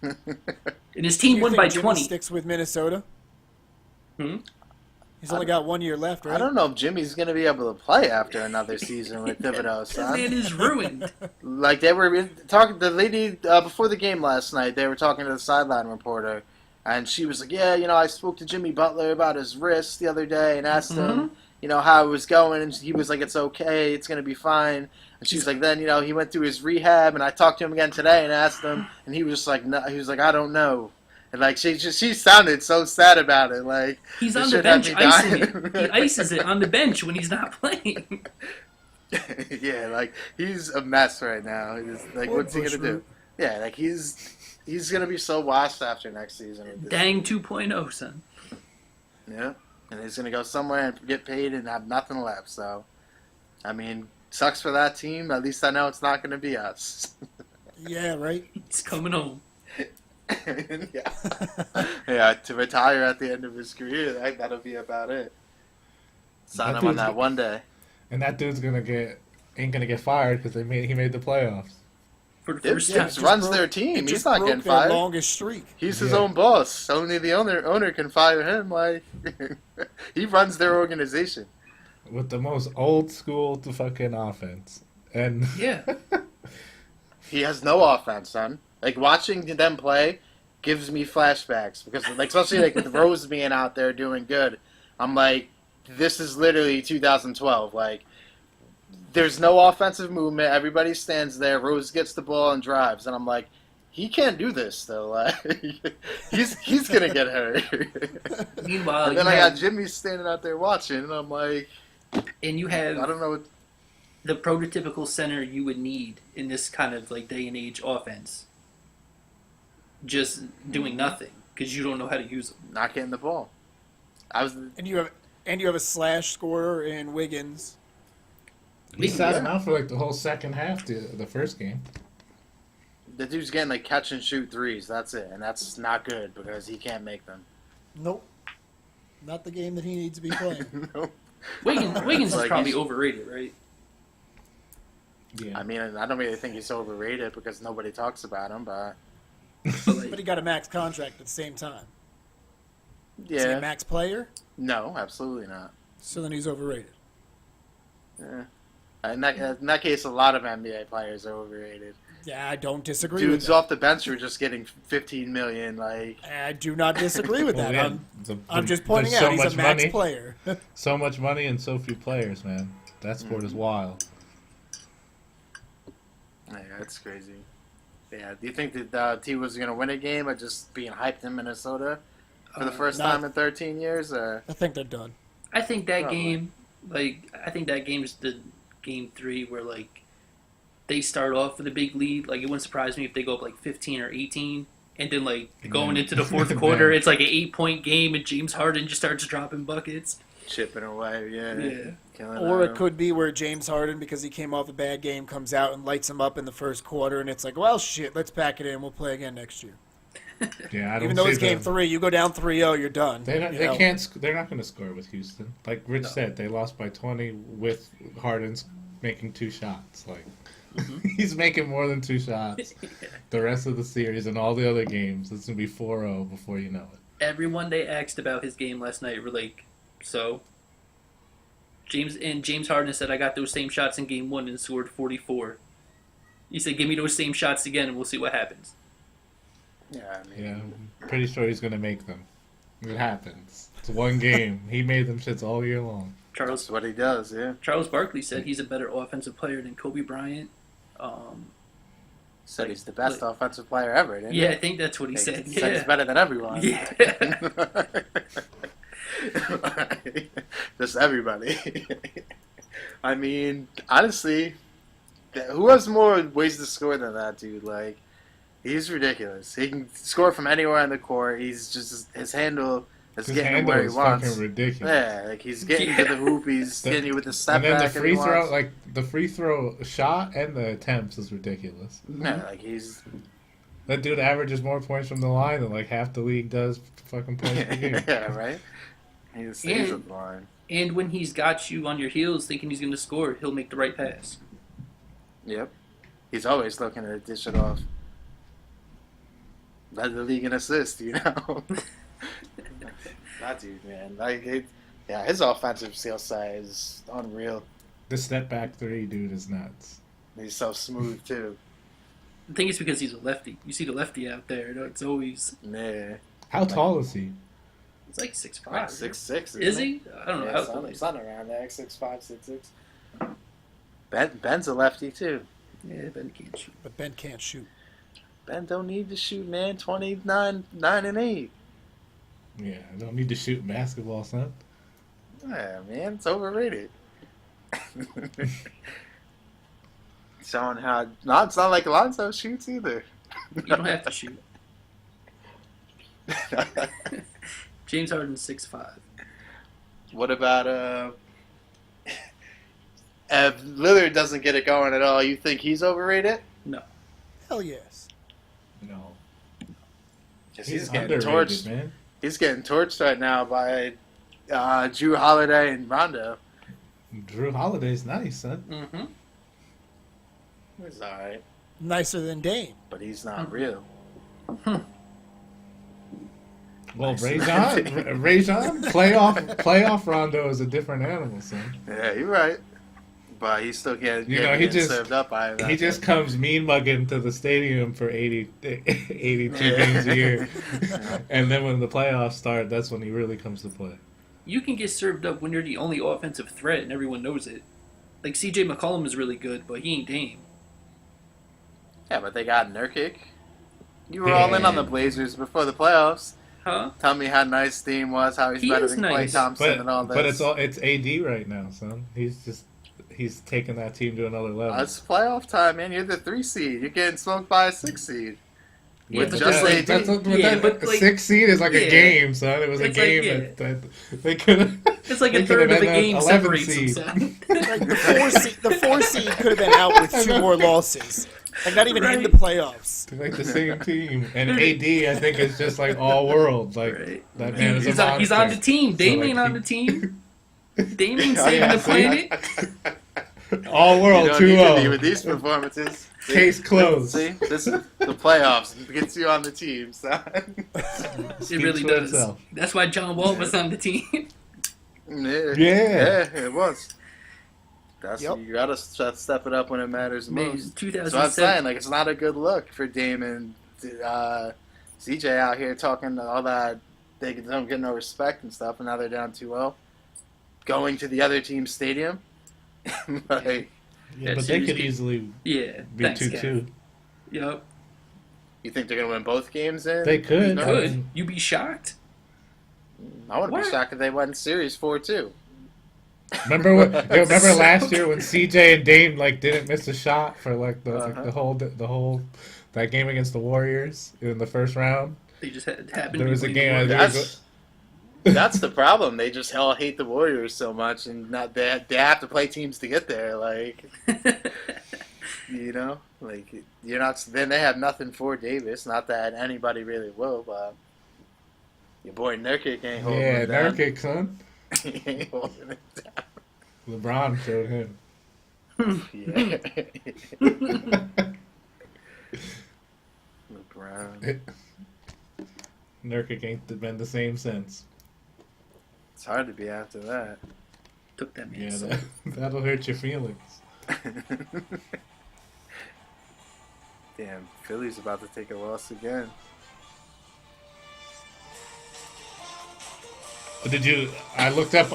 And his Do team you won think by Jimmy 20. sticks with Minnesota? Hmm? He's only got 1 year left, right? I don't know if Jimmy's going to be able to play after another season with Thibodeau, That man son. is ruined. Like, they were talking, the lady, before the game last night, they were talking to the sideline reporter, and she was like, yeah, I spoke to Jimmy Butler about his wrist the other day and asked him, how it was going, and he was like, it's okay, it's going to be fine. And she's like, then, he went through his rehab, and I talked to him again today and asked him, and he was just like, no, he was like, I don't know. And, like, she sounded so sad about it, like, He's this on the shit had bench me icing dying. it. He ices it on the bench when he's not playing. Yeah, like, he's a mess right now. He's, like, Poor what's he going to do? Bushroot. Yeah, like, he's going to be so washed after next season. With this. Dang 2.0, son. Yeah, and he's going to go somewhere and get paid and have nothing left, so, I mean, sucks for that team. At least I know it's not going to be us. Yeah, right. He's coming home. Yeah, to retire at the end of his career, that'll be about it. Sign That him on dude's- that one day. And that dude's ain't gonna get fired because he made the playoffs. For the Dibs first Yeah, time. just runs their team. It He's just not broke getting their fired. longest streak. He's his Yeah. own boss. Only the owner can fire him. Like he runs their organization. With the most old school to fucking offense. And Yeah. He has no offense, son. Like watching them play gives me flashbacks because, like, especially like with Rose being out there doing good, I'm like, this is literally 2012. Like, there's no offensive movement. Everybody stands there. Rose gets the ball and drives, and I'm like, he can't do this though. Like, he's gonna get hurt. Meanwhile, And then you I have, got Jimmy standing out there watching, and I'm like, and you have I don't know. the prototypical center you would need in this kind of like day and age offense. Just doing nothing because you don't know how to use them. Not getting the ball. I was And you have a slash scorer in Wiggins. he sat him out for like the whole second half the first game. the dude's getting like catch and shoot threes. That's it, and that's not good because he can't make them. Nope. Not the game that he needs to be playing. Nope. Wiggins is Like, probably he's- overrated, right? Yeah. I mean, I don't really think he's overrated because nobody talks about him, but But he got a max contract at the same time. Is he a yeah, max player? no, absolutely not. So then he's overrated. Yeah. In that case, a lot of NBA players are overrated. Yeah, I don't disagree with Dudes that. off the bench are just getting 15 million. Like, I do not disagree with that. Well, yeah, I'm just pointing there's out so he's a much max money. player. So much money and so few players, man. That sport is wild. yeah, that's crazy. Yeah, do you think that T was gonna win a game or just being hyped in Minnesota for the first not- time in 13 years? Or I think they're done. I think that Probably. game is the game 3 where like they start off with a big lead. Like it wouldn't surprise me if they go up like 15 or 18, and then like going into the fourth quarter, it's like an 8-point game, and James Harden just starts dropping buckets. chipping away, Yeah. killing Or it them. could be where James Harden, because he came off a bad game, comes out and lights him up in the first quarter, and it's like, well, shit, let's pack it in. We'll play again next year. Yeah, I don't Even though see it's game them. 3, you go down 3-0, you're done. They don't, You they know? can't. They're not going to score with Houston. Like Rich No. said, they lost by 20 with Harden's making 2 shots. Like Mm-hmm. he's making more than 2 shots. The rest of the series and all the other games, it's going to be 4-0 before you know it. Everyone they asked about his game last night were like, so. James Harden said, I got those same shots in game 1 and scored 44. He said, give me those same shots again and we'll see what happens. Yeah, I mean, Yeah, I'm pretty sure he's going to make them. It happens. It's one game. He made them shits all year long. that's Charles what he does. Yeah, Barkley said he's a better offensive player than Kobe Bryant. said he's the best offensive player ever. Didn't Yeah, he? I think that's what he said. He said Yeah. he's better than everyone. Yeah. Just everybody. I mean, honestly, who has more ways to score than that dude? Like, he's ridiculous. He can score from anywhere on the court. He's just his handle is His getting him handle where he is wants. fucking ridiculous. Yeah, like he's getting Yeah. to the hoop. He's The- getting you with the step And then the back. free he throw, wants. like the free throw shot and the attempts is ridiculous. Yeah, like he's That dude averages more points from the line than like half the league does fucking points per game. yeah, right. He stays And- at the line. And when he's got you on your heels thinking he's going to score, he'll make the right pass. Yep. He's always looking to dish it off. Led the league in assists, you know. That dude, man. Yeah, his offensive skill set is unreal. The step back 3 dude is nuts. He's so smooth too. I think it's because he's a lefty. You see the lefty out there. It's always... Yeah. How tall is he? It's like 6'5". Like 6'6". Is he? I don't know. Yeah, how something around there. 6'5", 6'6". Ben's a lefty too. Yeah, Ben can't shoot. But Ben can't shoot. Ben don't need to shoot, man. 29, 9 and 8. Yeah, I don't need to shoot basketball, son. Yeah, man, it's overrated. Showing how it's not like Alonzo shoots either. You don't have to shoot. James Harden's 6'5". What about if Lillard doesn't get it going at all? You think he's overrated? Hell yes. No. Because He's he's getting underrated, torched. man. He's getting torched right now by Drew Holiday and Rondo. Drew Holiday's nice, son. Mm-hmm. He's all right, Nicer than Dame. but he's not real. Well, Nice. Rajon, playoff Rondo is a different animal, son. Yeah, you're right. But he's still getting, You know, he getting just- served up by him. He just comes mean mugging to the stadium for 82 games a year. And then when the playoffs start, that's when he really comes to play. You can get served up when you're the only offensive threat and everyone knows it. Like, C.J. McCollum is really good, but he ain't Dame. Yeah, but they got Nurkic. You were all in on the Blazers before the playoffs. Huh? Tell me how nice Dame was, how he's He better is than nice. Klay Thompson But and all this. it's AD right now, son. He's taking that team to another level. It's playoff time, man. You're the 3 seed. You're getting smoked by a 6 seed. Yeah, With but just that's AD. but like, 6 seed is like yeah. a game, son. It was a It's like, game yeah. that they could have. it's like a third of the game separates them, son. Like the 4 seed could have been out with 2 more losses. Like not even in the Right. playoffs. They're like the same team, and AD I think is just like all world. Like Right. that man is a He's on the monster. team. Dame like, ain't on he- the team. Dame ain't Oh, saving yeah, the see? planet. All You world don't need to be 2-0. with these performances. See? Case closed. See, this is the playoffs. It gets you on the team, son. It Speaks really for does. itself. That's why John Wall was on the team. Yeah, it was. That's Yep. You gotta step it up when it matters Man, most. 2007. That's what I'm saying. Like, it's not a good look for Dame and CJ out here talking all that they don't get no respect and stuff, and now they're down 2-0, going to the other team's stadium. Like, Yeah, That but they series could be- easily Yeah, be thanks, 2-2. Kev. Yep. you think they're gonna win both games? In They could. No. Good. You be shocked? I wouldn't be What? shocked if they won series 4-2. Remember remember last year when CJ and Dame like didn't miss a shot for like the whole that game against the Warriors in the first round? They just happened There to was a be game I winning. think- That's the problem. They just hell hate the Warriors so much, and not they have to play teams to get there. Like, you know, like you're not. Then they have nothing for Davis. Not that anybody really will, but your boy Nurkic ain't holding Yeah, it down. Nurkic, son. He ain't holding it down. LeBron showed him. Yeah. LeBron. Nurkic ain't been the same since. It's hard to be after that. Took that man. Yeah, so- that'll hurt your feelings. Damn, Philly's about to take a loss again. Did you? I looked up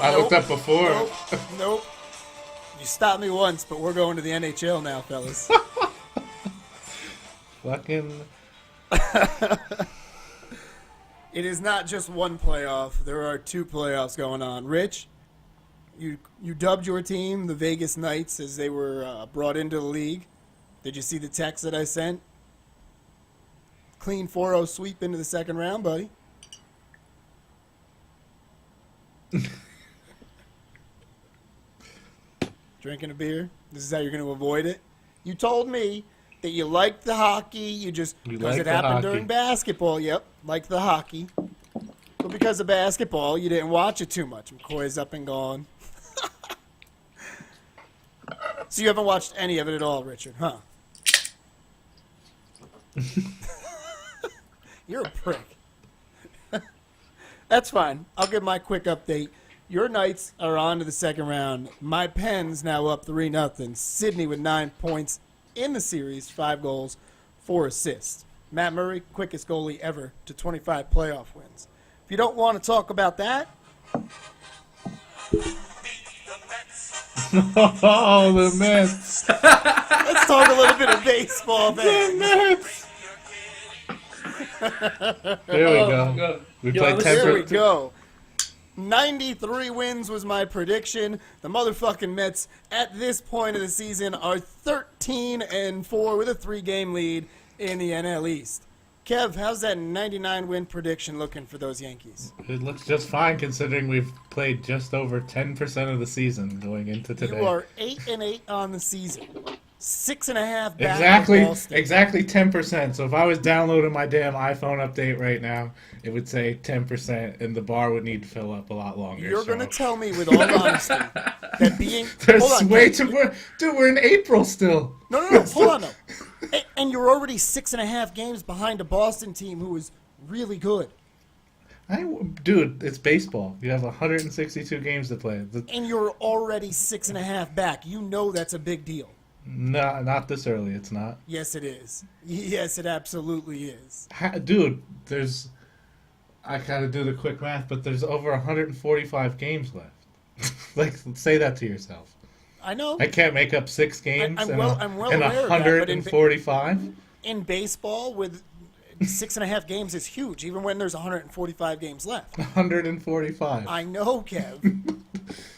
before. Nope. Nope. You stopped me once, but we're going to the NHL now, fellas. Fucking. It is not just one playoff. There are two playoffs going on. Rich, you dubbed your team the Vegas Knights as they were brought into the league. Did you see the text that I sent? Clean 4-0 sweep into the second round, buddy. Drinking a beer? This is how you're going to avoid it? You told me that you liked the hockey. You just, You because like it the happened hockey. during basketball. Yep, like the hockey. But because of basketball, you didn't watch it too much. McCoy's up and gone. So you haven't watched any of it at all, Richard, huh? You're a prick. That's fine. I'll give my quick update. Your Knights are on to the second round. My Pens now up 3-0. Sydney with 9 points in the series, 5 goals, 4 assists. Matt Murray, quickest goalie ever to 25 playoff wins. If you don't want to talk about that, Oh, the Mets. let's talk a little bit of baseball, man. Mets. There we Oh, go. God. We Yo, I played was 10 There for we go. 93 wins was my prediction. The motherfucking Mets at this point of the season are 13-4 with a 3-game lead in the NL East. Kev, how's that 99 win prediction looking for those Yankees? It looks just fine considering we've played just over 10% of the season going into today. You are 8-8 on the season. 6.5 back of Boston. Exactly 10%. So if I was downloading my damn iPhone update right now, it would say 10%, and the bar would need to fill up a lot longer. You're so. going to tell me with all honesty that being... There's hold on, way Kev. too much. Dude, we're in April still. No, hold on, though. And you're already 6.5 games behind a Boston team who is really good. Dude, it's baseball. You have 162 games to play. And you're already 6.5 back. You know that's a big deal. No, not this early. It's not. Yes, it is. Yes, it absolutely is. Dude, there's... I gotta do the quick math, but there's over 145 games left. Like, say that to yourself. I know. I can't make up 6 games I'm and well and aware of that, but in 145? In baseball, with 6.5 games is huge, even when there's 145 games left. 145. I know, Kev.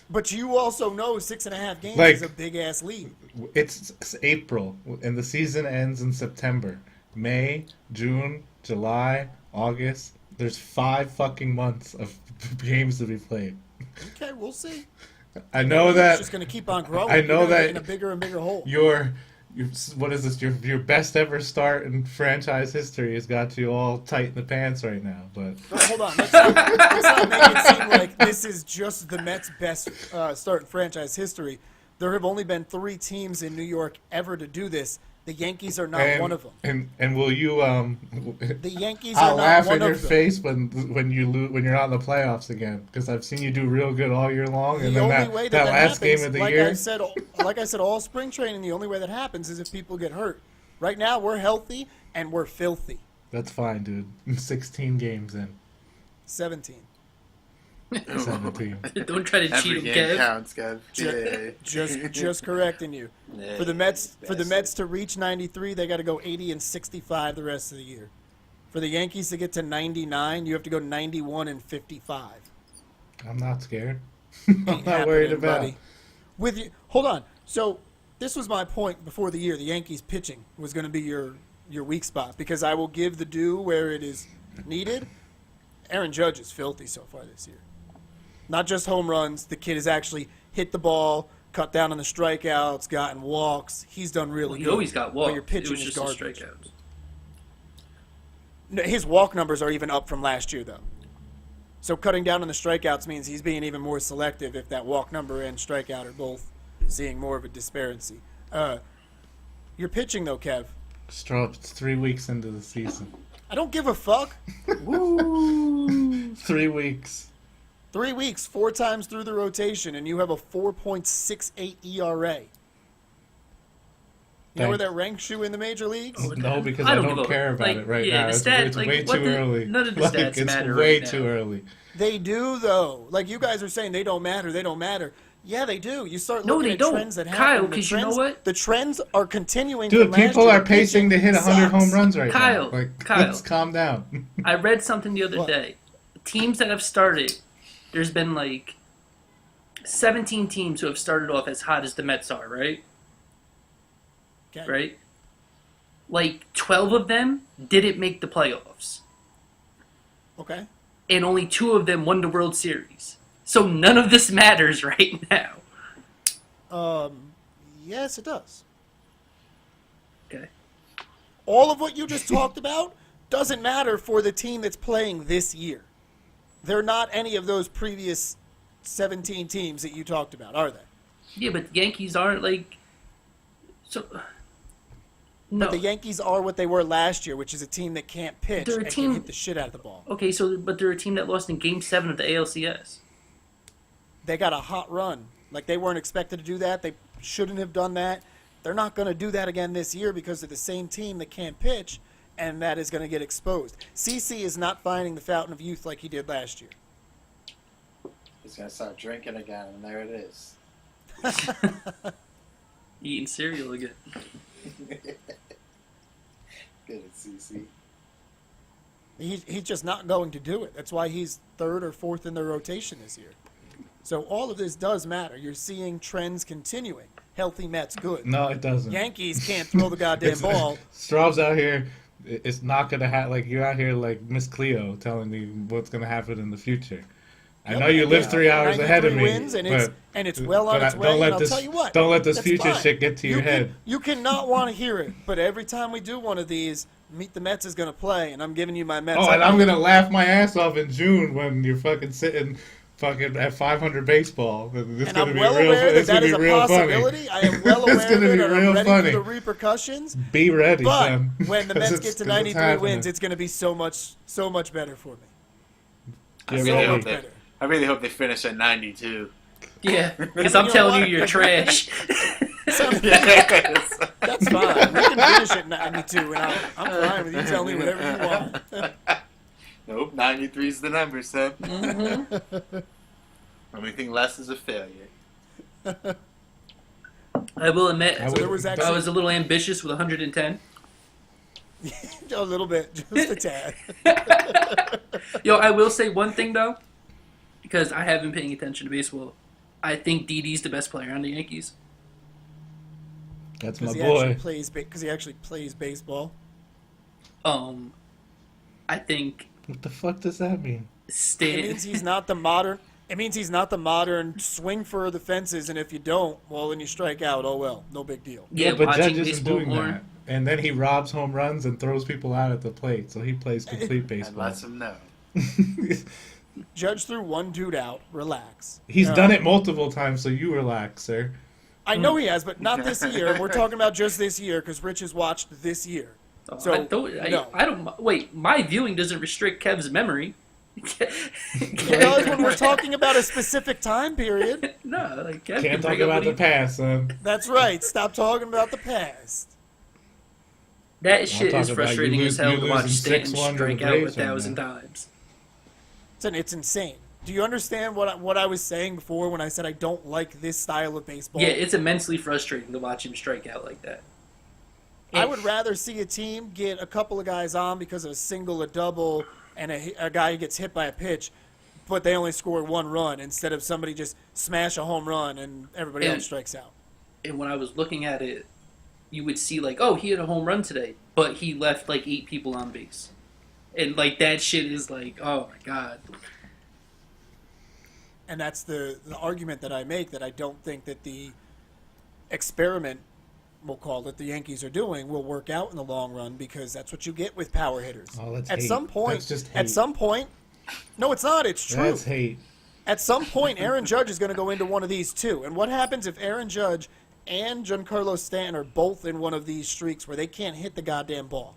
But you also know 6.5 games Like- is a big-ass lead. It's April, and the season ends in September. May, June, July, August. There's 5 fucking months of games to be played. Okay, we'll see. I know It's that just going to keep on growing. I know You're gonna that get in a bigger and bigger hole. your what is this? Your best ever start in franchise history has got you all tight in the pants right now. But No, hold on. Let's not make it seem like this is just the Mets' best start in franchise history. There have only been 3 teams in New York ever to do this. The Yankees are not and, one of them. And will you The Yankees I'll are not laugh one in your of them. face when you're not in the playoffs again, because I've seen you do real good all year long, and The then only that, way that that last happens, game of the like year. I said, all spring training, the only way that happens is if people get hurt. Right now, we're healthy and we're filthy. That's fine, dude. 16 games in. 17. 17. Don't try to cheat Every him, game Kev. counts, Kev. Yeah. Just correcting you. Yeah, For the Mets bastard. to reach 93, they got to go 80 and 65 the rest of the year. For the Yankees to get to 99, you have to go 91 and 55. I'm not scared. I'm not worried Happening, about. buddy. With you, hold on. So this was my point before the year. The Yankees pitching was going to be your weak spot because I will give the due where it is needed. Aaron Judge is filthy so far this year. Not just home runs. The kid has actually hit the ball, cut down on the strikeouts, gotten walks. He's done really Well, he good. always got But walked. your It pitching was is just the garbage. strikeouts. No, his walk numbers are even up from last year, though. So cutting down on the strikeouts means he's being even more selective if that walk number and strikeout are both seeing more of a disparity. Your pitching, though, Kev, Straub, it's 3 weeks into the season. I don't give a fuck. 3 weeks. 3 weeks, 4 times through the rotation, and you have a 4.68 ERA. You know where Thanks. that ranks you in the major leagues? No, because I I don't don't give a- care about like, it right yeah, now. the It's, stat- it's like, way what too the- early. none of the Like, stats it's matter way right too now. early. They do, though. Like you guys are saying, they don't matter. They don't matter. Yeah, they do. You start No, looking they at don't. trends that happen. Kyle, The 'cause you know trends- what? The trends are continuing. Dude, from last people year. are The pacing to pitching hit 100 sucks. home runs right Kyle, now. Like, Kyle. let's calm down. I read something the other What? day. Teams that have started, there's been like 17 teams who have started off as hot as the Mets are, right? Okay. Right? Like 12 of them didn't make the playoffs, Okay. and only 2 of them won the World Series. So none of this matters right now. Yes, it does. Okay. All of what you just talked about doesn't matter for the team that's playing this year. They're not any of those previous 17 teams that you talked about, are they? Yeah, but the Yankees aren't like. So. No. But the Yankees are what they were last year, which is a team that can't pitch They're a and team- can hit the shit out of the ball. Okay, so but they're a team that lost in Game 7 of the ALCS. They got a hot run. Like, they weren't expected to do that. They shouldn't have done that. They're not going to do that again this year because they're the same team that can't pitch, and that is going to get exposed. CC is not finding the fountain of youth like he did last year. He's gonna start drinking again, and there it is. Eating cereal again. Good at CC. He's just not going to do it. That's why he's 3rd or 4th in the rotation this year. So all of this does matter. You're seeing trends continuing. Healthy Mets, good. No, it doesn't. Yankees can't throw the goddamn ball. Straub's out here. It's not gonna happen. Like, you're out here like Miss Cleo telling me what's gonna happen in the future. I know you live 3 hours ahead of 93 me, wins, and but it's well on but its way. don't And let I'll this tell you what. don't let this that's future fine. shit get to your head. You cannot want to hear it, but every time we do one of these, Meet the Mets is going to play, and I'm giving you my Mets. Oh, and I'm gonna laugh my ass off in June when you're fucking sitting fucking at 500 baseball. It's And gonna I'm be well real. aware that It's that gonna is be a real possibility. funny. I am well It's aware gonna of it, be and real I'm ready funny. for the repercussions. Be ready, But son. when the 'Cause Mets it's- get to 'cause it's 93 happening. wins, it's going to be so much better for me. Get really ready. hope Much they- better. I really hope they finish at 92. Yeah, because You I'm know telling what? you, you're trash. Yes. That's fine. We can finish at 92, and I'm fine with you telling me whatever you want. Nope, 93 is the number, son. Mm-hmm. Anything less is a failure. I will admit, I there was I actually was a little ambitious with 110. a little bit, just a tad. Yo, I will say one thing though, because I have been paying attention to baseball. I think Didi's the best player on the Yankees. That's my Because he boy. actually plays baseball. I think What the fuck does that mean? It means he's not the modern. It means he's not the modern swing for the fences, and if you don't, well, then you strike out. Oh well, no big deal. Yeah, but watching Judge isn't baseball doing more. that. And then he robs home runs and throws people out at the plate, so he plays complete And baseball. lets him know. Judge threw one dude out. Relax. He's done it multiple times, so you relax, sir. I know he has, but not this year. We're talking about just this year because Rich has watched this year. Oh, So, I don't. Wait, my viewing doesn't restrict Kev's memory. It does when we're talking about a specific time period. No, like Kev Can't can talk bring up about what the he- past, son. That's right. Stop talking about the past. That shit talking is about frustrating you as hell lose- to you watch losing Stanton 6-1 to the strike out Braves right 1,000 now. times. It's insane. Do you understand what I was saying before when I said I don't like this style of baseball? Yeah, it's immensely frustrating to watch him strike out like that. I would rather see a team get a couple of guys on because of a single, a double, and a guy who gets hit by a pitch, but they only score one run instead of somebody just smash a home run and everybody And- else strikes out. And when I was looking at it, you would see like, oh, he hit a home run today, but he left like 8 people on base. And like that shit is like, oh my god. And that's the argument that I make, that I don't think that the experiment, we'll call it, the Yankees are doing will work out in the long run, because that's what you get with power hitters. Oh, that's at hate. some point, That's just at hate. some point, no, it's not. It's true. That's hate. At some point, Aaron Judge is going to go into one of these two. And what happens if Aaron Judge and Giancarlo Stanton are both in one of these streaks where they can't hit the goddamn ball?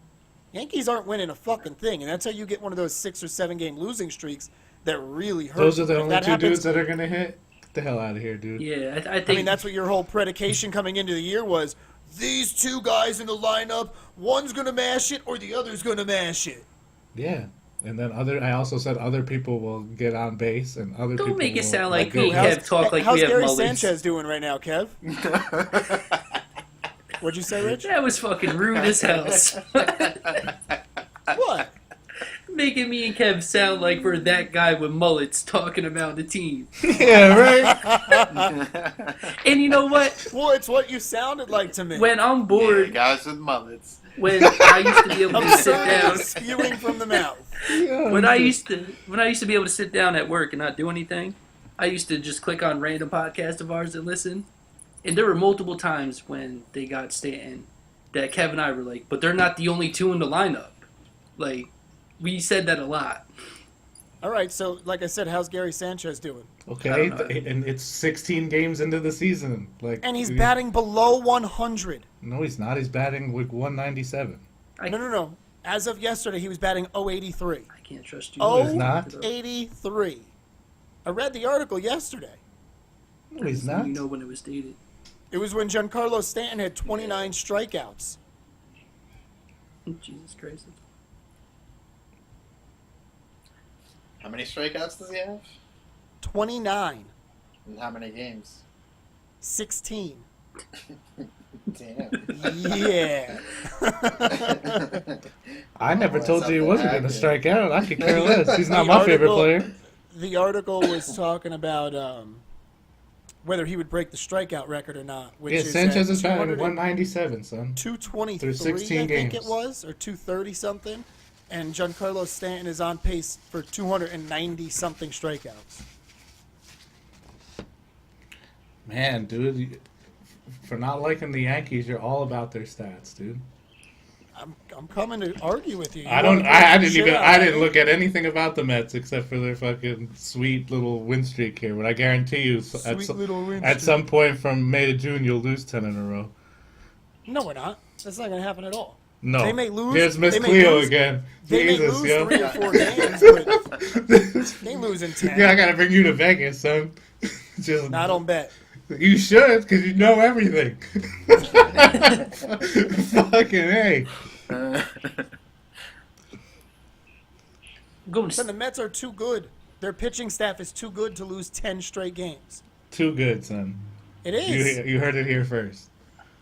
Yankees aren't winning a fucking thing, and that's how you get one of those 6 or 7 game losing streaks that really hurt. Those are the If only that two happens- dudes that are gonna hit. Get the hell out of here, dude. Yeah, I think I mean, that's what your whole predication coming into the year was. These two guys in the lineup, one's going to mash it or the other's going to mash it. Yeah. And then I also said other people will get on base, and other people don't make it will, sound like who? me and Kev talk like how's we have Gary mullets. Sanchez doing right now, Kev? What'd you say, Rich? That was fucking rude as hell. What? Making me and Kev sound like we're that guy with mullets talking about the team. Yeah, right. And you know what? Well, it's what you sounded like to me. When I'm Yeah, bored, guys with mullets. when I used to be able to sit Absurd down, spewing from the mouth. when I used to be able to sit down at work and not do anything, I used to just click on random podcasts of ours and listen. And there were multiple times when they got Stanton that Kev and I were like, but they're not the only two in the lineup. Like, we said that a lot. All right, so like I said, how's Gary Sanchez doing? Okay, I don't know. and it's 16 games into the season. Like, And he's batting below 100. No, he's not. He's batting like 197. No. As of yesterday, he was batting 083. I can't trust you. Oh, he's not. 83. I read the article yesterday. No, he's not. You know when it was dated. It was when Giancarlo Stanton had 29 strikeouts. Jesus Christ. How many strikeouts does he have? 29. And how many games? 16. Damn. Yeah. I never Well, told that's you he something wasn't going to accurate. strike out. I could care less. He's not The my favorite article- player. The article was talking about whether he would break the strikeout record or not. Which Yeah, is Sanchez at is batting 200 197, son. 223, Through 16 I think games. it was, or 230 something. And Giancarlo Stanton is on pace for 290 something strikeouts. Man, dude, for not liking the Yankees, you're all about their stats, dude. I'm coming to argue with you. You I don't. wanna I beat the didn't shit even. out I of didn't me? look at anything about the Mets except for their fucking sweet little win streak here. But I guarantee you, Sweet little win at streak. some point from May to June, you'll lose 10 in a row. No, we're not. That's not going to happen at all. No. They may lose- Here's Miss they may Cleo lose- again. They may Jesus, lose yo. 3 or 4 games, but they lose in 10. Yeah, I gotta bring you to Vegas, son. Just I don't bet. You should, because you know everything. Fucking A. I'm going But the to Mets are too good. Their pitching staff is too good to lose 10 straight games. Too good, son. It is. You heard it here first.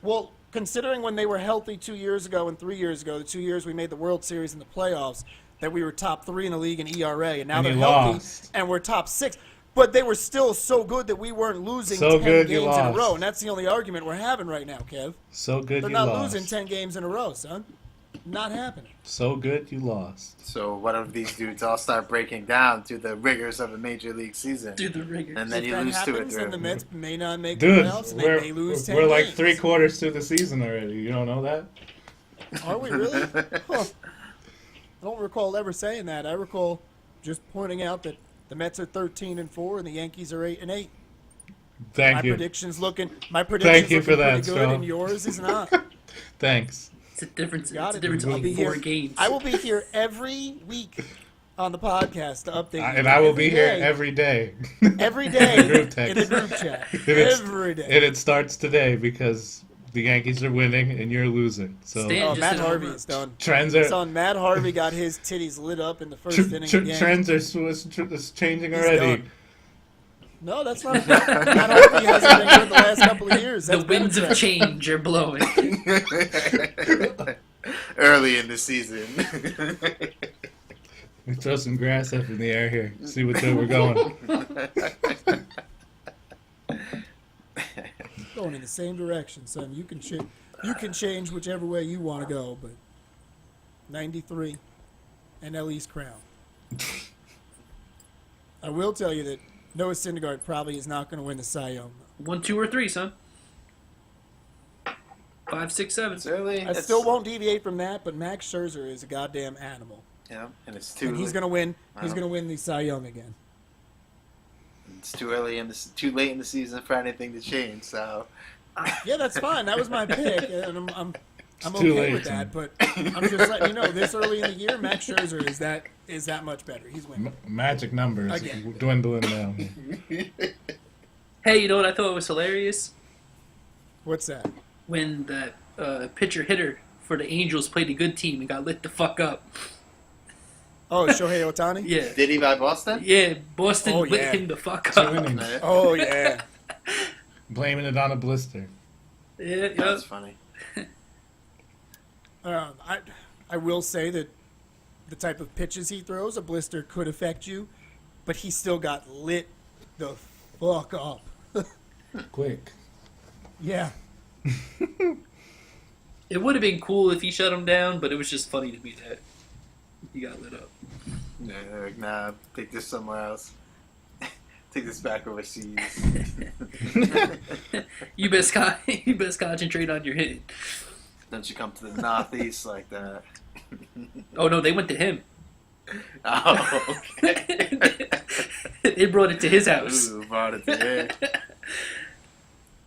Well, considering when they were healthy 2 years ago and 3 years ago, the 2 years we made the World Series and the playoffs, that we were top 3 in the league in ERA, and now And they're you healthy lost. and we're top 6. But they were still so good that we weren't losing So 10 good you games in a lost. row, and that's the only argument we're having right now, Kev. So good They're you not lost. losing 10 games in a row, son. Not happening. So good you lost. So what if these dudes all start breaking down to the rigors of a major league season? do the rigor. And then If you that lose to it, happens, then the Drew. Mets may not make Dude, the playoffs, and they may lose 10 we're like games. 3/4 through the season already. You don't know that? Are we really? Huh. I don't recall ever saying that. I recall just pointing out that the Mets are 13-4 and the Yankees are 8-8. Thank My you. prediction's looking. My prediction's you looking for that, pretty good, Strong. and yours is not. Thanks. It's a difference. Got It's a it. difference I'll of be like 4 here. games. I will be here every week on the podcast to update you. And I will be Every here day. every day. Every day In the group text. in the group chat. And it's- Every day. And it starts today because the Yankees are winning and you're losing. So Stan- Oh, just Matt hit a Harvey home is done. trends are Son, Matt Harvey got his titties lit up in the first inning again. trends are changing He's already. done. No, that's not. Matt Harvey hasn't been good the last couple of years. the That's been a winds of trend. change are blowing. Early in the season. We throw some grass up in the air here. See which way we're going. Going in the same direction, son. You can change whichever way you want to go, but 93 NL East crown. I will tell you that Noah Syndergaard probably is not going to win the Cy Young. 1, 2, or 3, son. 5, 6, 7. It's early. I still won't deviate from that, but Max Scherzer is a goddamn animal, Yeah, and it's too. and he's going to win. He's Wow. going to win the Cy Young again. It's too early in too late in the season for anything to change. So Yeah, that's fine. That was my pick, and I'm too okay late, with that. Tim. But I'm just letting you know, this early in the year, Max Scherzer is that much better. He's winning. Magic numbers Again. dwindling down. Hey, you know what I thought was hilarious? What's that? When that pitcher hitter for the Angels played a good team and got lit the fuck up. Oh, Shohei Ohtani? Yeah. did he by Boston? Yeah, Boston Oh, lit yeah. him the fuck 2 up. innings. Oh, yeah. Blaming it on a blister. Yeah, That's funny. I will say that the type of pitches he throws, a blister could affect you, but he still got lit the fuck up. Quick. Yeah. It would have been cool if he shut him down, but it was just funny to me that he got lit up. Yeah, they're like, nah, take this somewhere else. Take this back overseas. You best concentrate on your hitting. Don't you come to the Northeast like that? Oh no, they went to him. Oh, okay. They brought it to his house. Ooh, brought it there.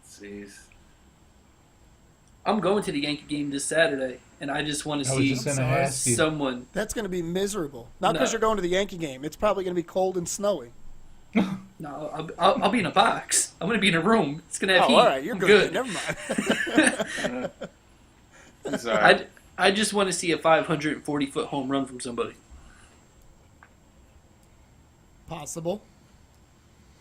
Jeez. I'm going to the Yankee game this Saturday, and I just want to I was see just gonna ask you. someone. That's going to be miserable. Not because No. you're going to the Yankee game. It's probably going to be cold and snowy. No, I'll be in a box. I'm going to be in a room. It's going to have Oh, heat. all right. You're I'm good. Never mind. It's all right. I just want to see a 540-foot home run from somebody. Possible.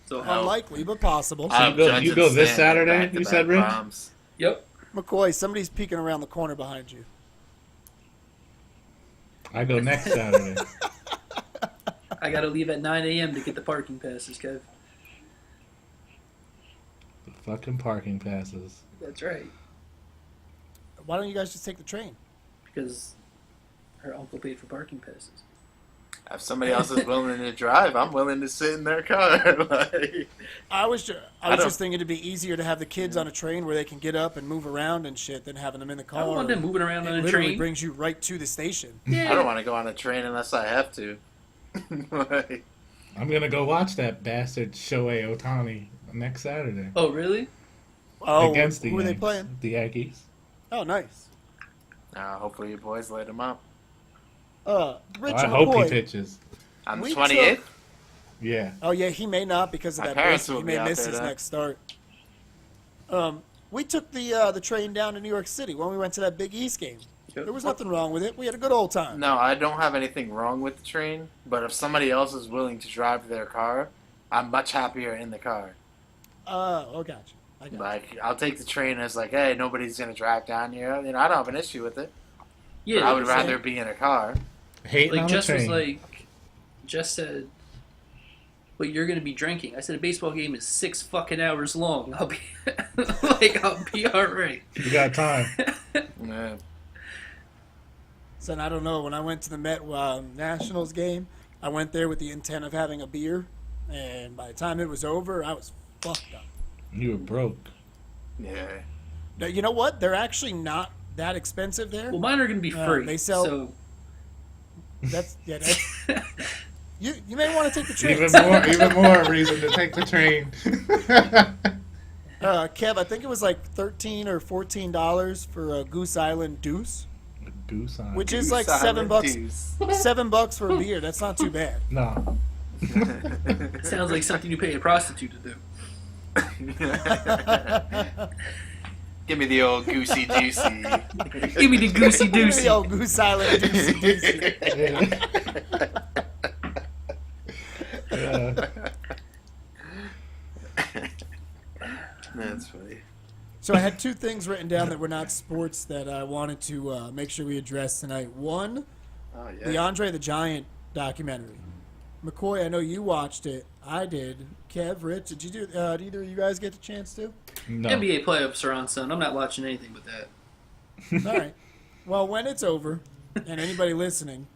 So, Unlikely, but possible. I you go- have you Judge go and this Stanton Saturday, back-to-back you said, Rich? bombs. yep. McCoy, somebody's peeking around the corner behind you. I go next Saturday. I got to leave at 9 a.m. to get the parking passes, Kev. The fucking parking passes. That's right. Why don't you guys just take the train? Because her uncle paid for parking passes. If somebody else is willing to drive, I'm willing to sit in their car. Like, I was I don't- just thinking it'd be easier to have the kids on a train where they can get up and move around and shit than having them in the I car. don't want them moving around It on a literally train. brings you right to the station. Yeah. I don't want to go on a train unless I have to. Like, I'm gonna go watch that bastard Shohei Ohtani next Saturday Oh, really? Oh, against the who are they Yanks. playing? The Yankees. Oh, nice. hopefully you boys light them up. Rich I and hope he McCoy. pitches. On the We 28th? Yeah. Oh yeah, he may not because of My that. parents Brace. will He be may out miss there his then. next start. We took the train down to New York City when we went to that Big East game. There was nothing wrong with it. We had a good old time. No, I don't have anything wrong with the train, but if somebody else is willing to drive their car, I'm much happier in the car. Oh, gotcha. I got you. Like, I'll take the train as like, hey, nobody's going to drive down here. You know, I don't have an issue with it. Yeah. But I would same. rather be in a car. Hating Like on Jess the was train. like, Jess said, "But you're gonna be drinking." I said, "A baseball game is 6 fucking hours long. I'll be I'll be all right." You got time. Yeah. Son, I don't know. When I went to the Met Nationals game, I went there with the intent of having a beer, and by the time it was over, I was fucked up. You were broke. Yeah. Now, you know what? They're actually not that expensive there. Well, mine are gonna be free. they sell- So That's You may want to take the train. Even more reason to take the train. Kev, I think it was like $13 or $14 for a Goose Island Deuce, Goose on. which is like Silent $7. Deuce. $7 for a beer. That's not too bad. No. Sounds like something you pay a prostitute to do. Give me the old goosey juicy. Give me the goosey Give me doosey. the old Goose Island Deucey Deucey. Yeah. That's funny. So I had two things written down that were not sports that I wanted to make sure we address tonight. One, Oh the yeah. Andre the Giant documentary. McCoy, I know you watched it. I did. Kev, Rich, did you do? Did either of you guys get the chance to? No. NBA playoffs are on, son. I'm not watching anything but that. All right. Well, when it's over, and anybody listening,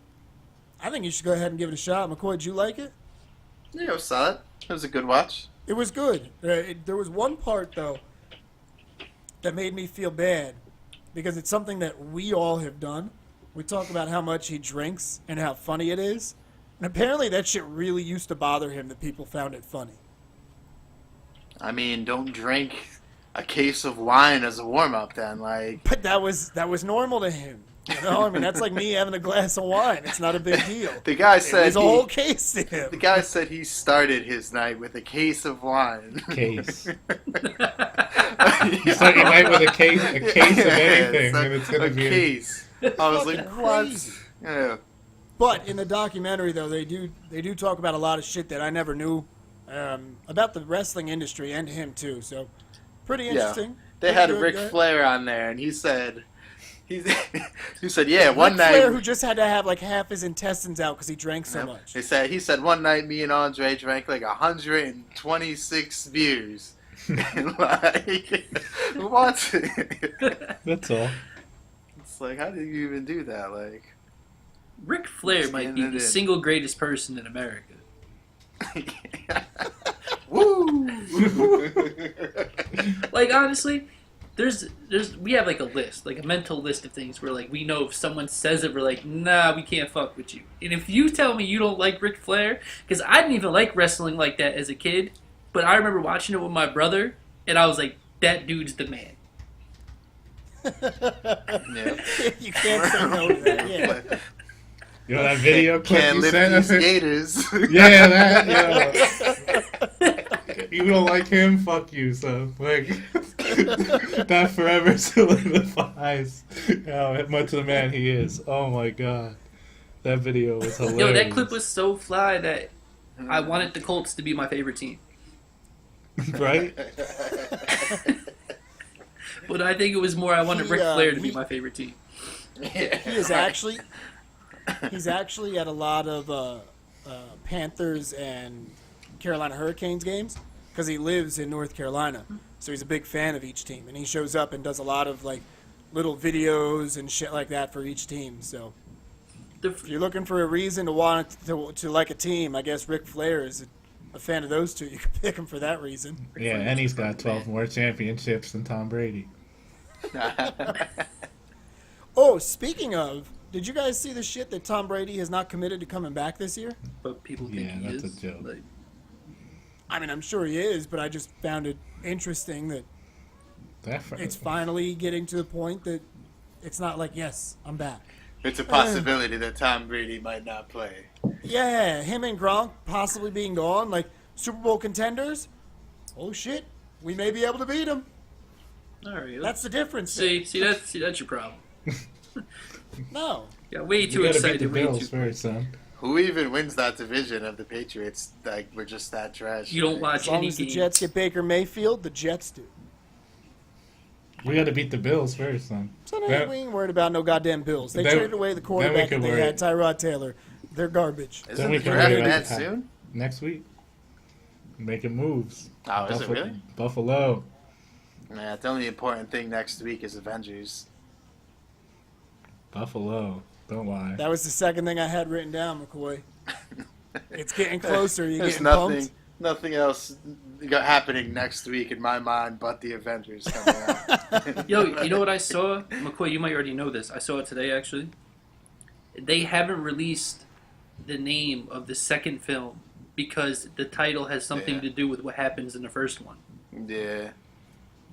I think you should go ahead and give it a shot. McCoy, did you like it? Yeah, it was solid. It was a good watch. It was good. There was one part, though, that made me feel bad because it's something that we all have done. We talk about how much he drinks and how funny it is. And apparently that shit really used to bother him that people found it funny. I mean, don't drink a case of wine as a warm up then. Like, But that was normal to him. You know, I mean, that's like me having a glass of wine. It's not a big deal. the guy It said was a whole case to him. the guy said he started his night with a case of wine. Case. You start your night with a case of anything, and it's gonna a be case. I was like, Fucking what? crazy. Yeah. But in the documentary, though, they do talk about a lot of shit that I never knew about the wrestling industry and him too. So pretty interesting. They had Pretty Ric good, Flair on there, and he said, he said, yeah, one Ric night. Flair, who just had to have like half his intestines out because he drank so Yep. much. He said one night me and Andre drank like 126 beers. And like, who wants it? That's all. It's like, how do you even do that? Like, Ric Flair Just might be getting the it in. single greatest person in America. woo! Like honestly, we have like a list, like a mental list of things where like we know if someone says it, we're like, nah, we can't fuck with you. And if you tell me you don't like Ric Flair, because I didn't even like wrestling like that as a kid, but I remember watching it with my brother, and I was like, that dude's the man. Yeah. You can't say no to that. Yeah. You know that video clip Can't you lift sent these us? gators. Yeah, that. You don't like him? Fuck you, son. Like that forever solidifies how much of a man he is. Oh my god, that video was hilarious. Yo, that clip was so fly that I wanted the Colts to be my favorite team. right. But I think it was more I wanted He, Ric Flair to be he- my favorite team. He's actually at a lot of Panthers and Carolina Hurricanes games because he lives in North Carolina, so he's a big fan of each team, and he shows up and does a lot of like little videos and shit like that for each team. So if you're looking for a reason to want to like a team, I guess Ric Flair is a fan of those two. You can pick him for that reason. Yeah, and he's got 12 more championships than Tom Brady. Oh, speaking of, did you guys see the shit that Tom Brady has not committed to coming back this year? But people think Yeah, he that's is. a joke. Like, I mean, I'm sure he is, but I just found it interesting that it's finally getting to the point that it's not like, yes, I'm back. It's a possibility that Tom Brady might not play. Yeah, him and Gronk possibly being gone, like Super Bowl contenders. Oh shit, we may be able to beat them. all right, That's the difference. see that's your problem. No, Yeah, way You too gotta beat the excited, way Bills too. first, son. Who even wins that division of the Patriots? Like, we're just that trash. You don't as watch long any as the games. Jets get Baker Mayfield, the Jets do. We got to beat the Bills first, son. So no, That- we ain't worried about no goddamn Bills. They Then- traded away the quarterback that could they worry. had, Tyrod Taylor. They're garbage. Isn't Then we the can draft worry about that the soon? Next week, making moves. Oh, is it really? Buffalo. Yeah, the only important thing next week is Avengers. Buffalo. Don't lie. That was the second thing I had written down, McCoy. It's getting closer. You're There's getting nothing, pumped. nothing else happening next week in my mind but the Avengers coming out. Yo, you know what I saw? McCoy, you might already know this. I saw it today, actually. They haven't released the name of the second film because the title has something Yeah. to do with what happens in the first one. Yeah.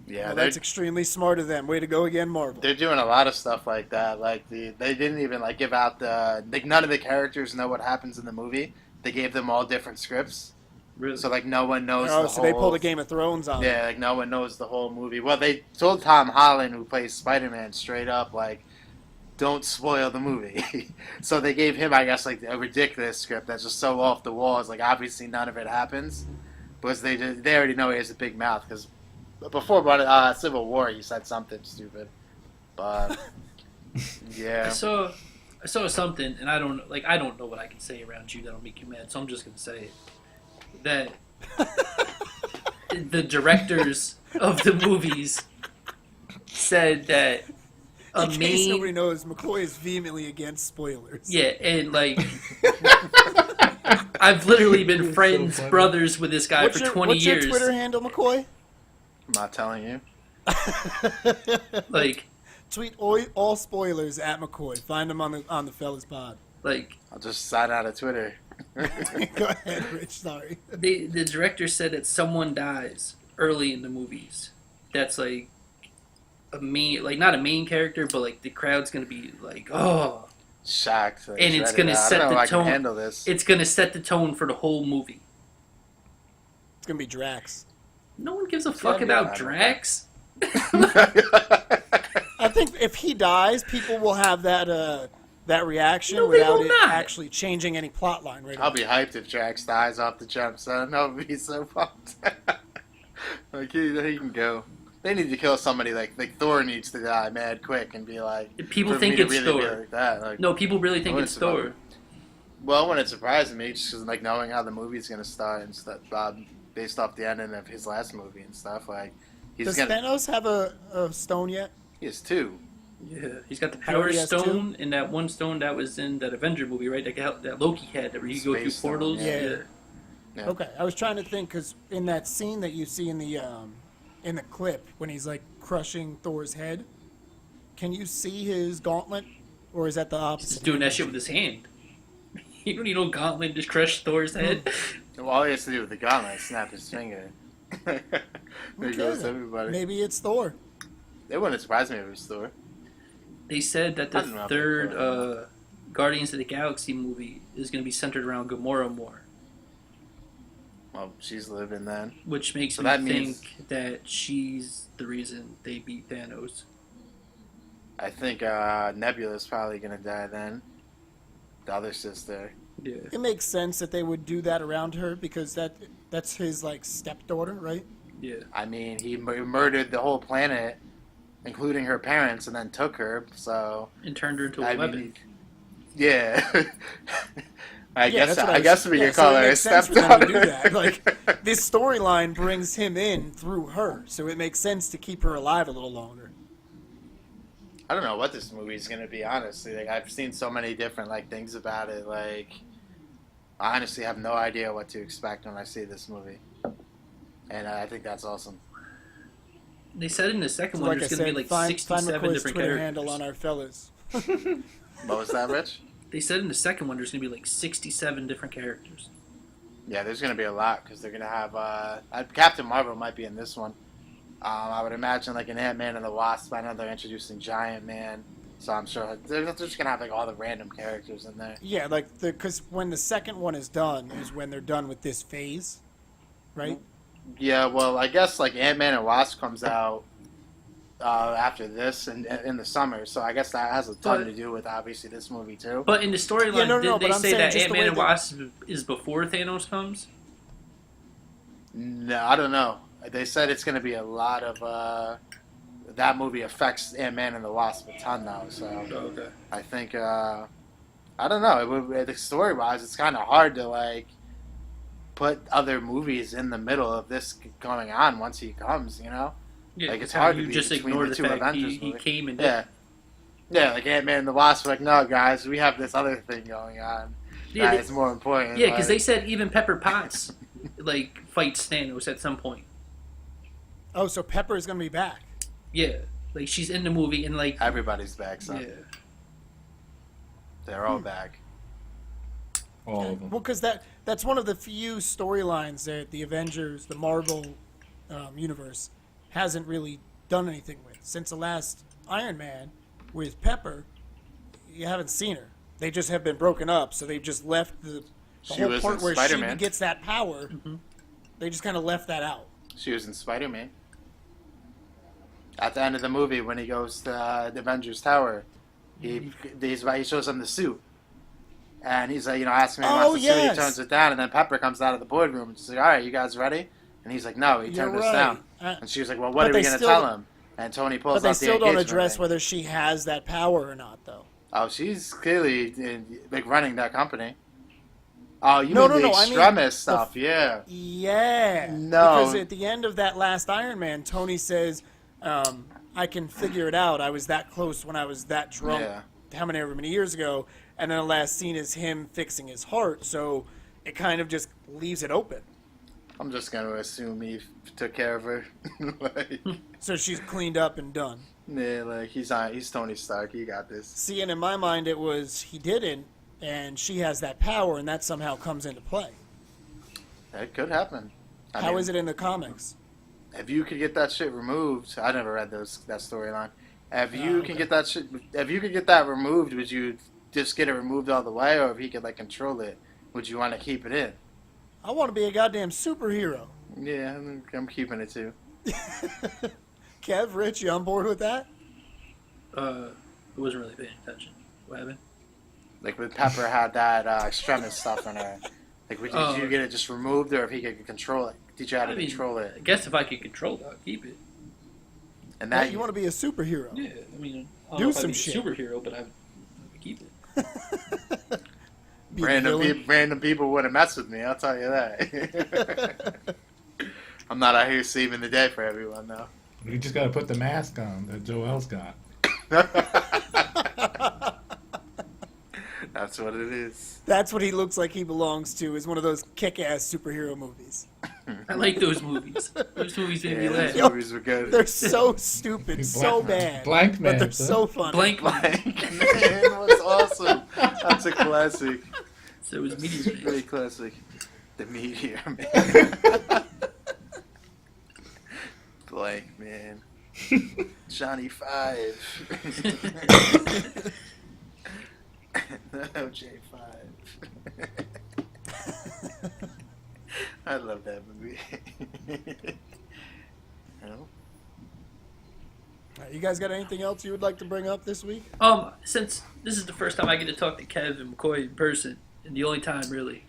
Yeah, Well, they're, that's extremely smart of them. Way to go again, Marvel. they're doing a lot of stuff like that. Like they didn't even like give out none of the characters know what happens in the movie. They gave them all different scripts, Really? so like no one knows. Oh, the so whole, they pulled a Game of Thrones on Yeah, like no one knows the whole movie. Well, they told Tom Holland, who plays Spider-Man, straight up like, don't spoil the movie. So they gave him, I guess, like a ridiculous script that's just so off the walls. Like obviously none of it happens because they already know he has a big mouth. Because before Civil War, he said something stupid, but yeah. I saw something, and I don't know what I can say around you that'll make you mad. So I'm just gonna say that the directors of the movies said that a In case main nobody knows, McCoy is vehemently against spoilers. yeah, and like I've literally been friends, funny. brothers with this guy What's for your, 20 what's years. your Twitter handle, McCoy? I'm not telling you. Like, Tweet all spoilers at McCoy. Find him on the Fellas Pod. like I'll just sign out of Twitter. Go ahead, Rich. Sorry. the director said that someone dies early in the movies. That's like a main, like not a main character, but like the crowd's gonna be like, oh, Shocked. And it's gonna set I don't know the if I tone. can handle this. it's gonna set the tone for the whole movie. It's gonna be Drax. No one gives a fuck Yeah, about I don't Drax. I think if he dies, people will have that reaction No, they without will it not. actually changing any plot line. Right? I'll be hyped if Drax dies off the jump, son. I'll be so pumped. Like he can go. They need to kill somebody like Thor needs to die mad quick and be like. People for think me to it's really be Thor. like that. Like, No, people really think What it's is it about? Thor. well, when it surprises me, just 'cause, like knowing how the movie's gonna start and stuff, based off the ending of his last movie and stuff. Like he's Does gonna. Thanos have a stone yet? He has two. Yeah, he's got the He Power already has Stone and that one stone that was in that Avenger movie, right? That Loki had, where you go through Space Stone, portals. yeah. Yeah. Okay, I was trying to think because in that scene that you see in the clip when he's like crushing Thor's head, can you see his gauntlet, or is that the He's opposite? just doing that shit with his hand. You don't need no gauntlet to crush Thor's head. Well, all he has to do with the gauntlet is snap his finger. There Okay, goes then. everybody. Maybe it's Thor. It wouldn't surprise me if it was Thor. They said that I the don't know if third they could. Guardians of the Galaxy movie is going to be centered around Gamora more, Well, she's living then. which makes So me that think means- that she's the reason they beat Thanos. I think Nebula's probably gonna die then. The other sister. Yeah. It makes sense that they would do that around her because that's his like stepdaughter, right? Yeah. I mean, he murdered the whole planet, including her parents, and then took her. So And turned her into a I weapon. mean, yeah. I Yeah, guess that's what I guess we can so call it her a makes sense for them to do stepdaughter. that. Like this storyline brings him in through her, so it makes sense to keep her alive a little longer. I don't know what this movie is gonna be. Honestly, like I've seen so many different like things about it. Like I honestly have no idea what to expect when I see this movie, and I think that's awesome. They said in the second So one like I there's going to said, be like find 67 McCoy's different Twitter characters. handle on our fellas. What was that, Rich? They said in the second one there's going to be like 67 different characters. Yeah, there's gonna be a lot because they're gonna have Captain Marvel might be in this one. I would imagine like an Ant-Man and the Wasp. I know they're introducing Giant Man, so I'm sure they're just gonna have like all the random characters in there. Yeah, like because when the second one is done is when they're done with this phase, right? Yeah, well, I guess like Ant-Man and Wasp comes out after this in the summer, so I guess that has a ton But- to do with obviously this movie too. But in the storyline, Yeah, no, did but they I'm say saying that just the Ant-Man way and that- Wasp is before Thanos comes? No, I don't know. They said it's gonna be a lot of that movie affects Ant-Man and the Wasp a ton though, so. Okay. I think I don't know. The story wise, it's kind of hard to like put other movies in the middle of this going on once he comes. You know, Yeah, Like, it's how hard to you be just between ignore the the two fact Avengers he movie. came and yeah, yeah. Like Ant-Man and the Wasp are like, no, guys, we have this other thing going on. Yeah, That is more important. Yeah, because they like- said even Pepper Potts like fights Thanos at some point. Oh, so Pepper is gonna be back. Yeah, like she's in the movie and like everybody's back. So yeah, they're all back. All of them. Well, because that's one of the few storylines that the Avengers, the Marvel universe, hasn't really done anything with. Since the last Iron Man with Pepper, you haven't seen her. They just have been broken up, so they've just left the She whole was part in where Spider-Man. she gets that power. They just kind of left that out. She was in Spider-Man. At the end of the movie, when he goes to the Avengers Tower, he shows him the suit. And he's like, asking me about the suit. yes. He turns it down, and then Pepper comes out of the boardroom and she's like, all right, you guys ready? And he's like, no, he You're turned us right. down. And she was like, well, what But are we they going to still- tell him? And Tony pulls But they out the still don't engagement address ring. whether she has that power or not, though. Oh, she's clearly running that company. Oh, you No, mean no, the no, I mean extremist the stuff, yeah. Yeah. No. Because at the end of that last Iron Man, Tony says, I can figure it out. I was that close when I was that drunk Yeah. how many years ago. And then the last scene is him fixing his heart. So it kind of just leaves it open. I'm just going to assume he took care of her. Like, So she's cleaned up and done. yeah, like he's Tony Stark. He got this. See, and in my mind, it was he didn't, and she has that power, and that somehow comes into play. It could happen. How is it in the comics? If you could get that shit removed, I never read that storyline. If you can get that shit, if you could get that removed, would you just get it removed all the way, or if he could like control it, would you want to keep it in? I want to be a goddamn superhero. Yeah, I'm keeping it too. Kev, Rich, you on board with that? I wasn't really paying attention. What happened? Like with Pepper had that extremist stuff in her. Like, would Oh. you get it just removed, or if he could control it? Teach you how to I mean, control I it, guess if I could control it, I'd keep it. and Now that you want to be a superhero. Yeah, I mean, I don't Do know if I'd some be shit. a superhero, but I would keep it. Be the villain. random people wouldn't mess with me. I'll tell you that. I'm not out here saving the day for everyone, though. You just gotta put the mask on that Joel's got. That's what it is. That's what he looks like he belongs to, is one of those kick-ass superhero movies. I like those movies. Those movies made me Yeah, laugh. those movies were good. They're so stupid, so bad. Blank Man, But they're son. so funny. Blank Man. Man was awesome. That's a classic. So it was Very Meteor classic. The Meteor Man. Blank Man. Johnny Five. No, J5. I love that movie. No? You guys got anything else you would like to bring up this week? Since this is the first time I get to talk to Kev and McCoy in person, and the only time really,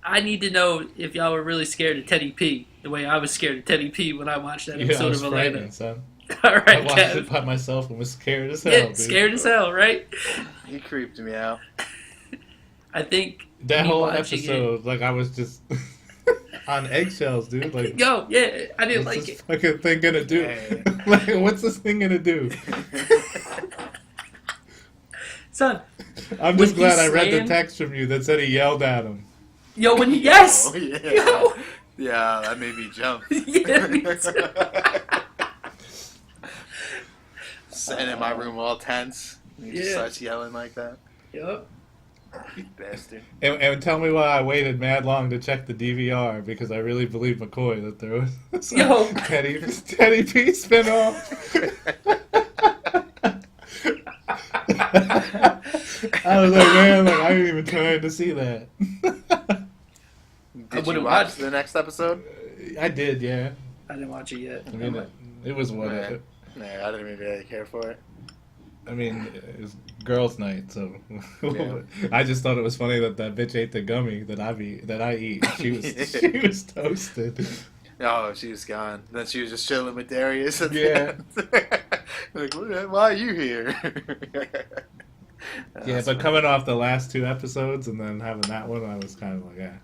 I need to know if y'all were really scared of Teddy P, the way I was scared of Teddy P when I watched that Yeah, I episode was of Atlanta. frightened, son. All I right, watched Kev. it by myself and was scared as hell, Yeah, dude. scared as hell, right? He creeped me out. I think That me whole watching episode, like I was just on eggshells, dude. Like, Yo, yeah, I didn't what's like this it. fucking thing gonna do? Hey. Like, what's this thing gonna do? Son, I'm When just he glad I read the slammed- text from you that said he yelled at him. yo, when he, yes! Oh, yeah. Yo! Yeah, that made me jump. Yeah, me too. Sitting in my room all tense. And he just Yeah. starts yelling like that. Yup. You bastard. And tell me why I waited mad long to check the DVR, because I really believe McCoy that there was Yo. Teddy P spinoff. I was like, man, like I ain't even trying to see that. Did you would've watch watched- the next episode? I did, yeah. I didn't watch it yet. I mean, it was what Yeah. Nah, I didn't even really care for it. I mean, it was girls' night, so Yeah. I just thought it was funny that that bitch ate the gummy that I eat. She was toasted. Oh, she was gone. Then she was just chilling with Darius. At the Yeah. end. Like, why are you here? Yeah, but coming off the last two episodes and then having that one, I was kind of like, yeah.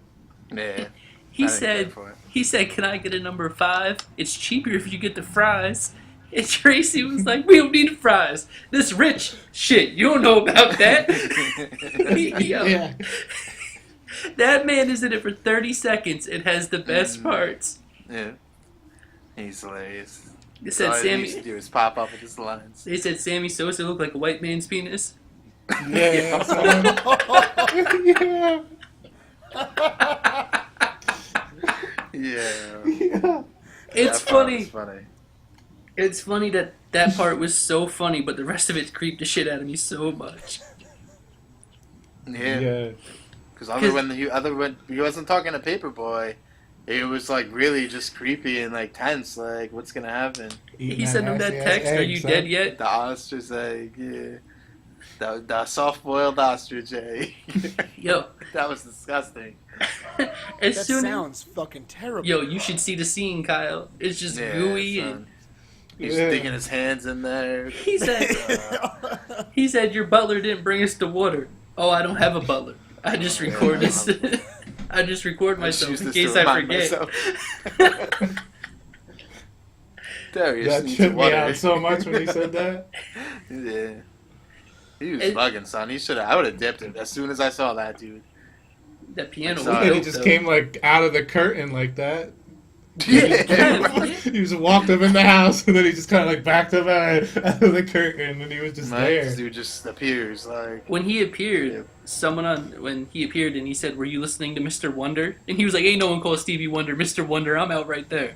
Yeah. He I didn't care said, for it. "Can I get a number 5? It's cheaper if you get the fries." And Tracy was like, "We don't need the fries. This rich shit, you don't know about that." Yo, Yeah. that man is in it for 30 seconds and has the best parts. Yeah. He's hilarious. They All said he used to Sammy. do is pop up with his lines. They said Sammy Sosa looked like a white man's penis. Yeah. son. yeah. Yeah. Yeah. It's That part funny. was funny. It's funny that part was so funny, but the rest of it creeped the shit out of me so much. Yeah. Because when he wasn't talking to Paperboy, it was like really just creepy and like tense. Like, what's gonna happen? He sent him that text, "Are you dead yet?" The ostrich egg, yeah. The soft-boiled ostrich egg. Yo, That was disgusting. as That soon sounds fucking terrible. yo, you should see the scene, Kyle. It's just Yeah, gooey, son. and He's Yeah. digging his hands in there. he said your butler didn't bring us the water. Oh, I don't have a butler. I just record this. I just record myself Choose in this case to I remind forget. myself. Darius That needs tripped me water. out so much when he said that. Yeah. He was It- bugging, son. He should have. I would have dipped him as soon as I saw that dude. That piano. Sorry. was And he dope, just though. came like out of the curtain like that. Yeah. He just walked up in the house and then he just kind of like backed up out of the curtain and he was just Like, there. this dude just appears like. When he appeared, when he appeared and he said, "Were you listening to Mr. Wonder?" And he was like, "Ain't no one called Stevie Wonder Mr. Wonder. I'm out right there."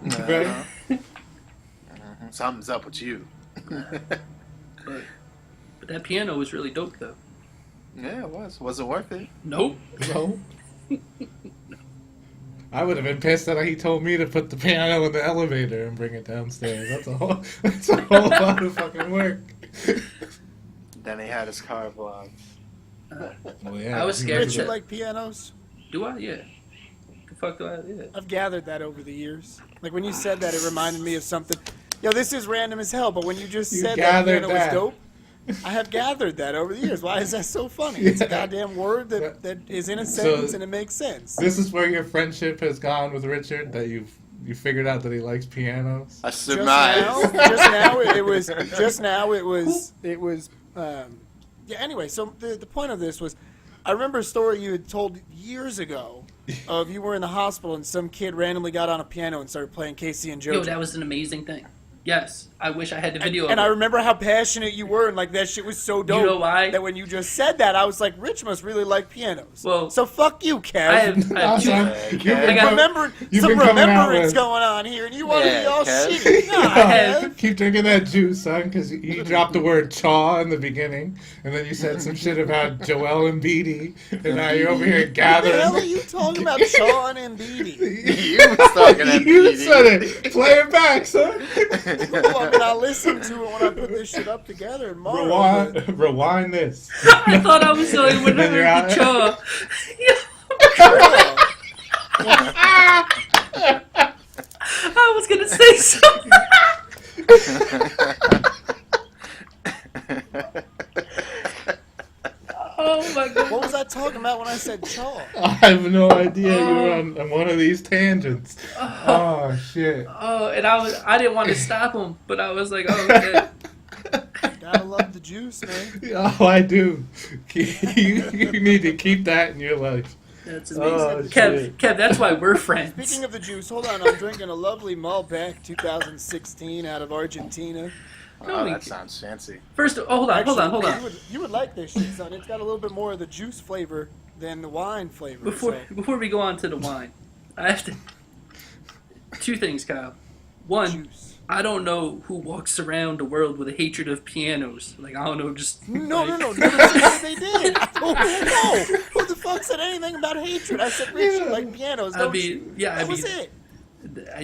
Right. Mhm. Something's up with you. But that piano was really dope, though. Yeah, it was. Wasn't worth it. Nope. No. I would have been pissed that he told me to put the piano in the elevator and bring it downstairs. That's a whole lot of fucking work. Then he had his car blocked. Well, yeah, I was scared Rich, you to- like pianos? Do I? Yeah. The fuck do I? Yeah. I've gathered that over the years. Like when you said that, it reminded me of something. Yo, this is random as hell, but when you just You said that gathered piano that. was dope, I have gathered that over the years. Why is that so funny? It's a goddamn word that is in a sentence and it makes sense. This is where your friendship has gone with Richard. That you figured out that he likes pianos. I Just surmised. now it was. Yeah. Anyway, so the point of this was, I remember a story you had told years ago of you were in the hospital and some kid randomly got on a piano and started playing Casey and JoJo. Yo, that was an amazing thing. Yes, I wish I had the video. And of I it. remember how passionate you were, and like that shit was so dope. You know why? That when you just said that, I was like, Rich must really like pianos. Well, so fuck you, Kev. I have two. You've I been, got- Remember, you've some been coming out remembrance with- going on here, and you want to Yeah, be all Kev. shitty. Nah, Kev. keep drinking that juice, son, because you dropped the word chaw in the beginning, and then you said some shit about Joel Embiid, and now you're over here What the hell are gathering. you talking about, Sean and Beatty? You was talking at You me, said dude. it. Play it back, son. Well, I mean, I'll listen to it when I put this shit up together tomorrow. Rewind this. I thought I was telling when I Then you're heard the out. chaw. I was gonna say something. Oh my god. What was I talking about when I said chaw? I have no idea. You were on one of these tangents. Oh shit. Oh, and I didn't want to stop him, but I was like, oh, okay. Gotta love the juice, man. Oh, I do. You need to keep that in your life. That's amazing. Oh, Kev, shit. Kev, that's why we're friends. Speaking of the juice, hold on. I'm drinking a lovely Malbec 2016 out of Argentina. Oh, that sounds fancy. First, hold on. Actually, You would like this shit, son. It's got a little bit more of the juice flavor than the wine flavor. Before we go on to the wine, I have to. Two things, Kyle. One, juice. I don't know who walks around the world with a hatred of pianos. Like, I don't know, just. No, like- never said they did. I don't know. Who the fuck said anything about hatred? I said, Rich, you like pianos, I don't mean, you? yeah, I That was mean, it.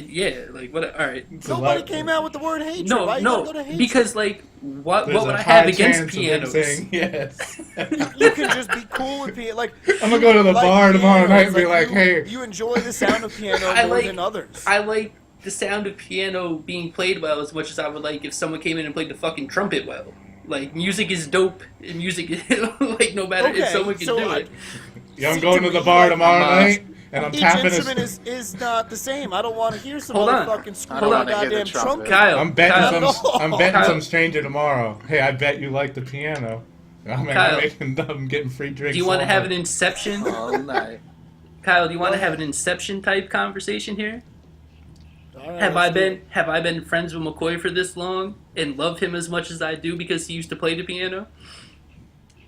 yeah, like, what? All right. Nobody came out with the word hatred. No, Why you gotta no, go to hatred? because, like, what There's would a I have high against chance of him pianos? saying yes. You can just be cool with piano. Like, I'm gonna go to the like bar tomorrow pianos, night and be like, you, hey. You enjoy the sound of piano I more like- than others. I like the sound of piano being played well as much as I would like if someone came in and played the fucking trumpet well. Like, music is dope, and music, like, no matter if Okay, someone can so do I- it. Yeah, I'm See, going to to the me, bar like, tomorrow I'm, night, and I'm Each tapping instrument his. is not the same. I don't want to hear some Hold on. motherfucking screw I don't on wanna hear the goddamn trumpet. trumpet. Kyle, I'm betting Kyle, I'm betting Kyle. some stranger tomorrow. Hey, I bet you like the piano. Kyle. I'm getting free drinks. Do you want to all have an night. Inception? All night. Kyle, do you want to have an Inception type conversation here? All right, Have let's do have I been friends with McCoy for this long and love him as much as I do because he used to play the piano? it.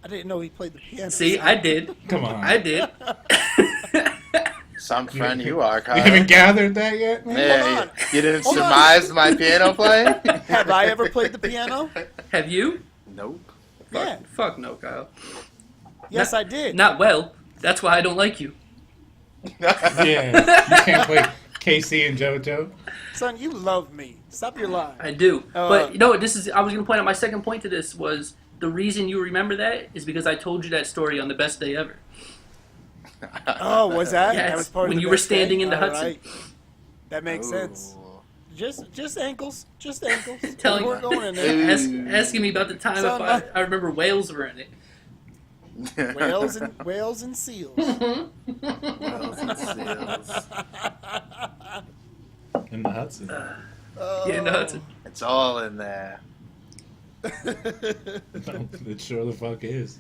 I didn't know he played the piano. See, I did. Come on. I did. Some friend you are, You Kyle. haven't gathered that yet, man? Yeah, Hold on. you didn't Hold on. surmise my piano playing? Have I ever played the piano? Have you? Nope. Yeah. Fuck no, Kyle. Yes, I did. Not well. That's why I don't like you. Yeah. You can't play KC and JoJo. Son, you love me. Stop your lie. I do. Uh, But you know what? I was going to point out my second point to this was the reason you remember that is because I told you that story on the best day ever. Oh, was that? Yes, That was part of when the you were best day? standing in the All Hudson. right. That makes sense. Ooh. Just ankles. Just ankles. Telling We're going in there. Asking me about the time Son, if I remember whales were in it. Whales and seals. Whales and seals. In the Hudson. Yeah, no, it's It's all in there. It sure the fuck is.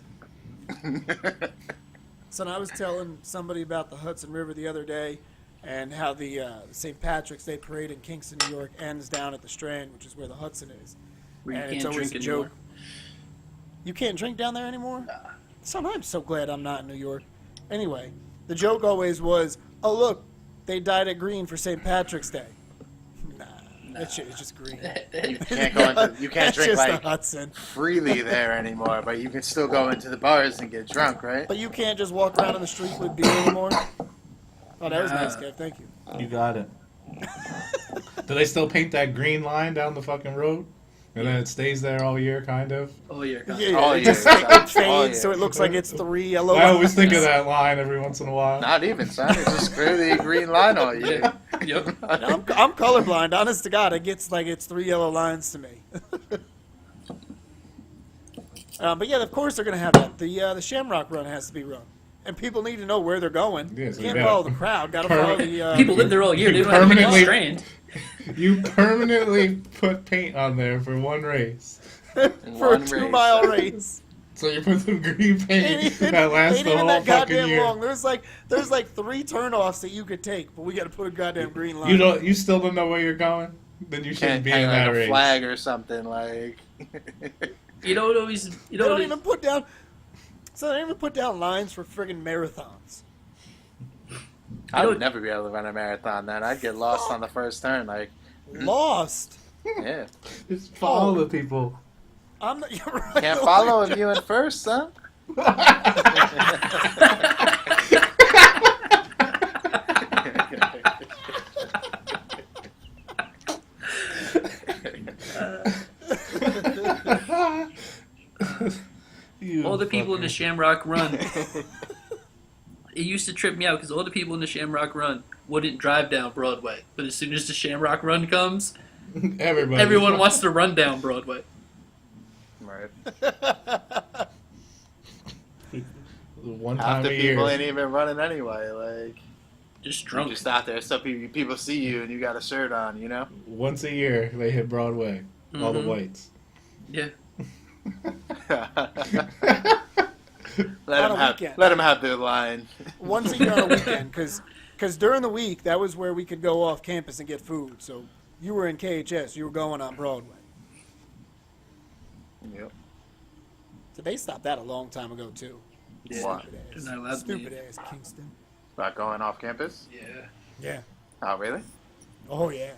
So I was telling somebody about the Hudson River the other day and how the St. Patrick's Day Parade in Kingston, New York ends down at the Strand, which is where the Hudson is. where you And it's can't always drink a joke. anymore. You can't drink down there anymore? Son, I'm so glad I'm not in New York. Anyway, the joke always was, oh, look, they dyed it green for St. Patrick's Day. Nah, that shit is just green. You can't go into. You can't That's drink just like the Hudson. freely there anymore, but you can still go into the bars and get drunk, right? But you can't just walk around on the street with beer anymore? Oh, that was nice, Kev. Thank you. You got it. Do they still paint that green line down the fucking road? And then it stays there all year, kind of? Oh, yeah. Yeah, Oh, it yeah, just exactly. it fades Oh, yeah. so it looks like it's 3 yellow I always lines. think of that line every once in a while. Not even, son. It's just clearly a green line all year. Yep. I'm colorblind. Honest to God, it gets like it's 3 yellow lines to me. But yeah, of course they're gonna have that. The Shamrock Run has to be run, and people need to know where they're going. Yeah, so you Can't better- follow the crowd. Got to follow the. People live there all year. They don't have to be on Permanently- Strand. You permanently put paint on there for one race. for a One race. 2-mile race. So you put some green Ain't paint even, that lasts ain't the even whole that fucking goddamn year. long. There's like 3 turnoffs that you could take, but we got to put a goddamn green line. You still don't know where you're going? Then you shouldn't Can't be hang in like that a race. flag or something like. You know what always... You They know don't what even put down. So they don't even put down lines for friggin' marathons. I would never be able to run a marathon. Then I'd get lost on the first turn. Like, Lost. yeah, Just follow the people. I'm not. You're right. can't follow if you in first, son. You all the people in the fucker. Shamrock Run. It used to trip me out because all the people in the Shamrock Run wouldn't drive down Broadway. But as soon as the Shamrock Run comes, Everybody. everyone wants to run down Broadway. Right. One Half time the a people year. ain't even running anyway. Like, Just you're drunk. just out there. So people see you and you got a shirt on. You know. Once a year, they hit Broadway. All the Mhm. whites. Yeah. On a weekend. Let them have their line. Once a year on a weekend, because during the week that was where we could go off campus and get food. So you were in KHS, you were going on Broadway. Yep. So they stopped that a long time ago too. Yeah. What? Stupid They're not allowed to Stupid leave. ass Kingston. About going off campus? Yeah. Yeah. Oh, really? Oh yeah.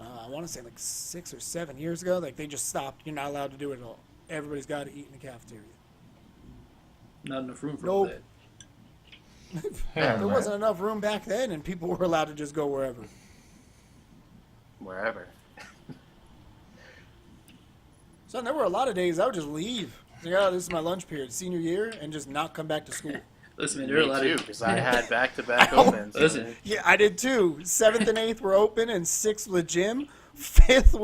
I want to say like 6 or 7 years ago, like they just stopped. You're not allowed to do it at all. Everybody's got to eat in the cafeteria. Not enough room for Nope. all that. Yeah, There right. wasn't enough room back then, and people were allowed to just go wherever. Wherever. So there were a lot of days I would just leave. Like, oh, this is my lunch period, senior year, and just not come back to school. Listen, man, there are a Me lot too, of... because I had back-to-back opens. Listen. Yeah, I did too. 7th and 8th were open, and 6th was gym. 4th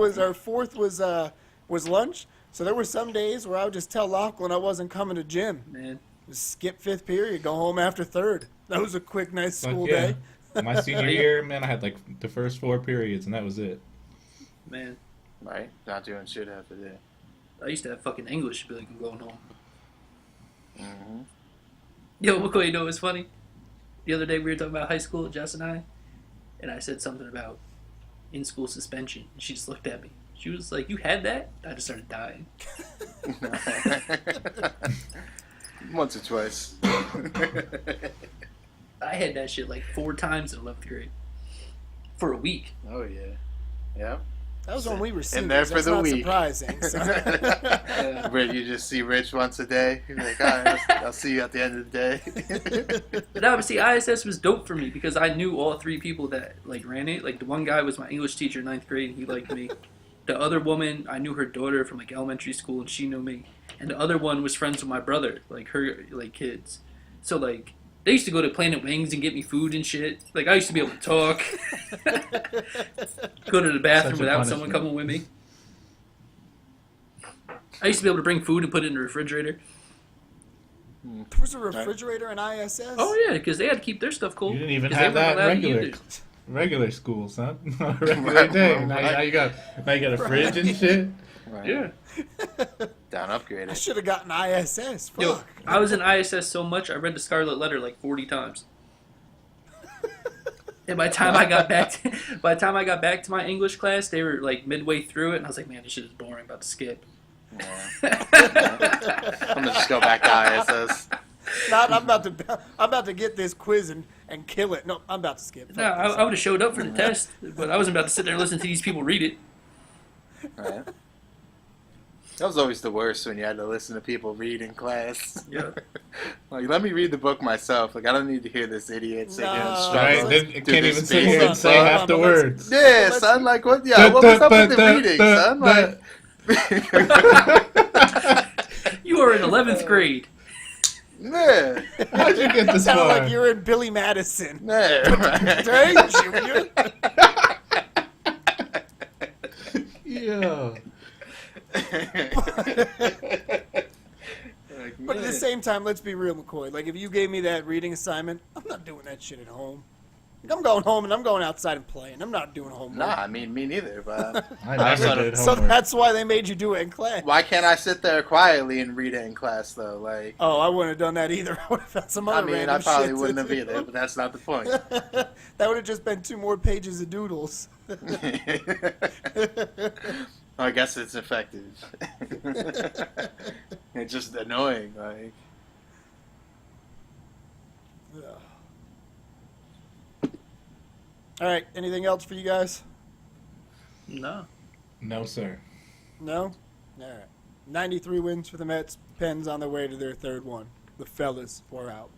was lunch. So there were some days where I would just tell Lachlan I wasn't coming to gym. Man. Just skip 5th period, go home after 3rd. That was a quick, nice But school yeah, day. my senior year, man, I had like the first 4 periods, and that was it. Man. Right? Not doing shit after that. I used to have fucking English be like, I'm going home. Mm-hmm. Yo, McCoy, you know what's funny? The other day we were talking about high school, Jess and I said something about in-school suspension. And she just looked at me. She was like, you had that? I just started dying. Once or twice. I had that shit like 4 times in 11th grade for a week. Oh yeah, yeah. That was when we were In seniors. there for That's the not week. surprising. So. Where you just see Rich once a day. You're like, all right, I'll see you at the end of the day. But obviously, ISS was dope for me because I knew all 3 people that like ran it. Like the one guy was my English teacher in 9th grade, and he liked me. The other woman, I knew her daughter from like elementary school, and she knew me. And the other one was friends with my brother, like her like kids. So like they used to go to Planet Wings and get me food and shit. Like I used to be able to talk, go to the bathroom Such a without someone punishment. coming with me. I used to be able to bring food and put it in the refrigerator. There was a refrigerator in ISS? Oh yeah, because they had to keep their stuff cool. You didn't even 'cause have they weren't that allowed to use regular it. regular school, son. Regular day. Now you got a fridge and shit. Right. Yeah. Down I upgraded. should have gotten ISS. Fuck. Yo, I was in ISS so much I read the Scarlet Letter like 40 times. And by the time I got back to my English class, they were like midway through it, and I was like, man, this shit is boring. About to skip. Yeah. I'm gonna just go back to ISS. Not, I'm about to get this quiz and kill it. No, I'm about to skip. No, I would have showed up for the test, but I wasn't about to sit there and listen to these people read it. Right. That was always the worst when you had to listen to people read in class. Yeah. Like, let me read the book myself. Like, I don't need to hear this idiot sit here and No. Right? struggle. Then through it can't this even sit basic here and say book. half the words. Yeah, son. Like, what? Yeah, what was up with the reading, son? Like, You are in 11th grade. yeah, How'd you get this Sound far? like you're in Billy Madison. yeah, right. Dang, Junior. Yeah. But at the same time, let's be real, McCoy. Like, if you gave me that reading assignment, I'm not doing that shit at home. Like, I'm going home and I'm going outside and playing. I'm not doing homework. Nah, I mean, me neither. But I also never did So homework. that's why they made you do it in class. why can't I sit there quietly and read it in class though? Like, Oh, I wouldn't have done that either. I would have found some I other mean, random I probably shit to wouldn't have do. either. But that's not the point. That would have just been 2 more pages of doodles. I guess it's effective. It's just annoying. Like, All right, anything else for you guys? No. No, sir. No? All right. 93 wins for the Mets. Pens on their way to their 3rd one. The fellas, 4 out.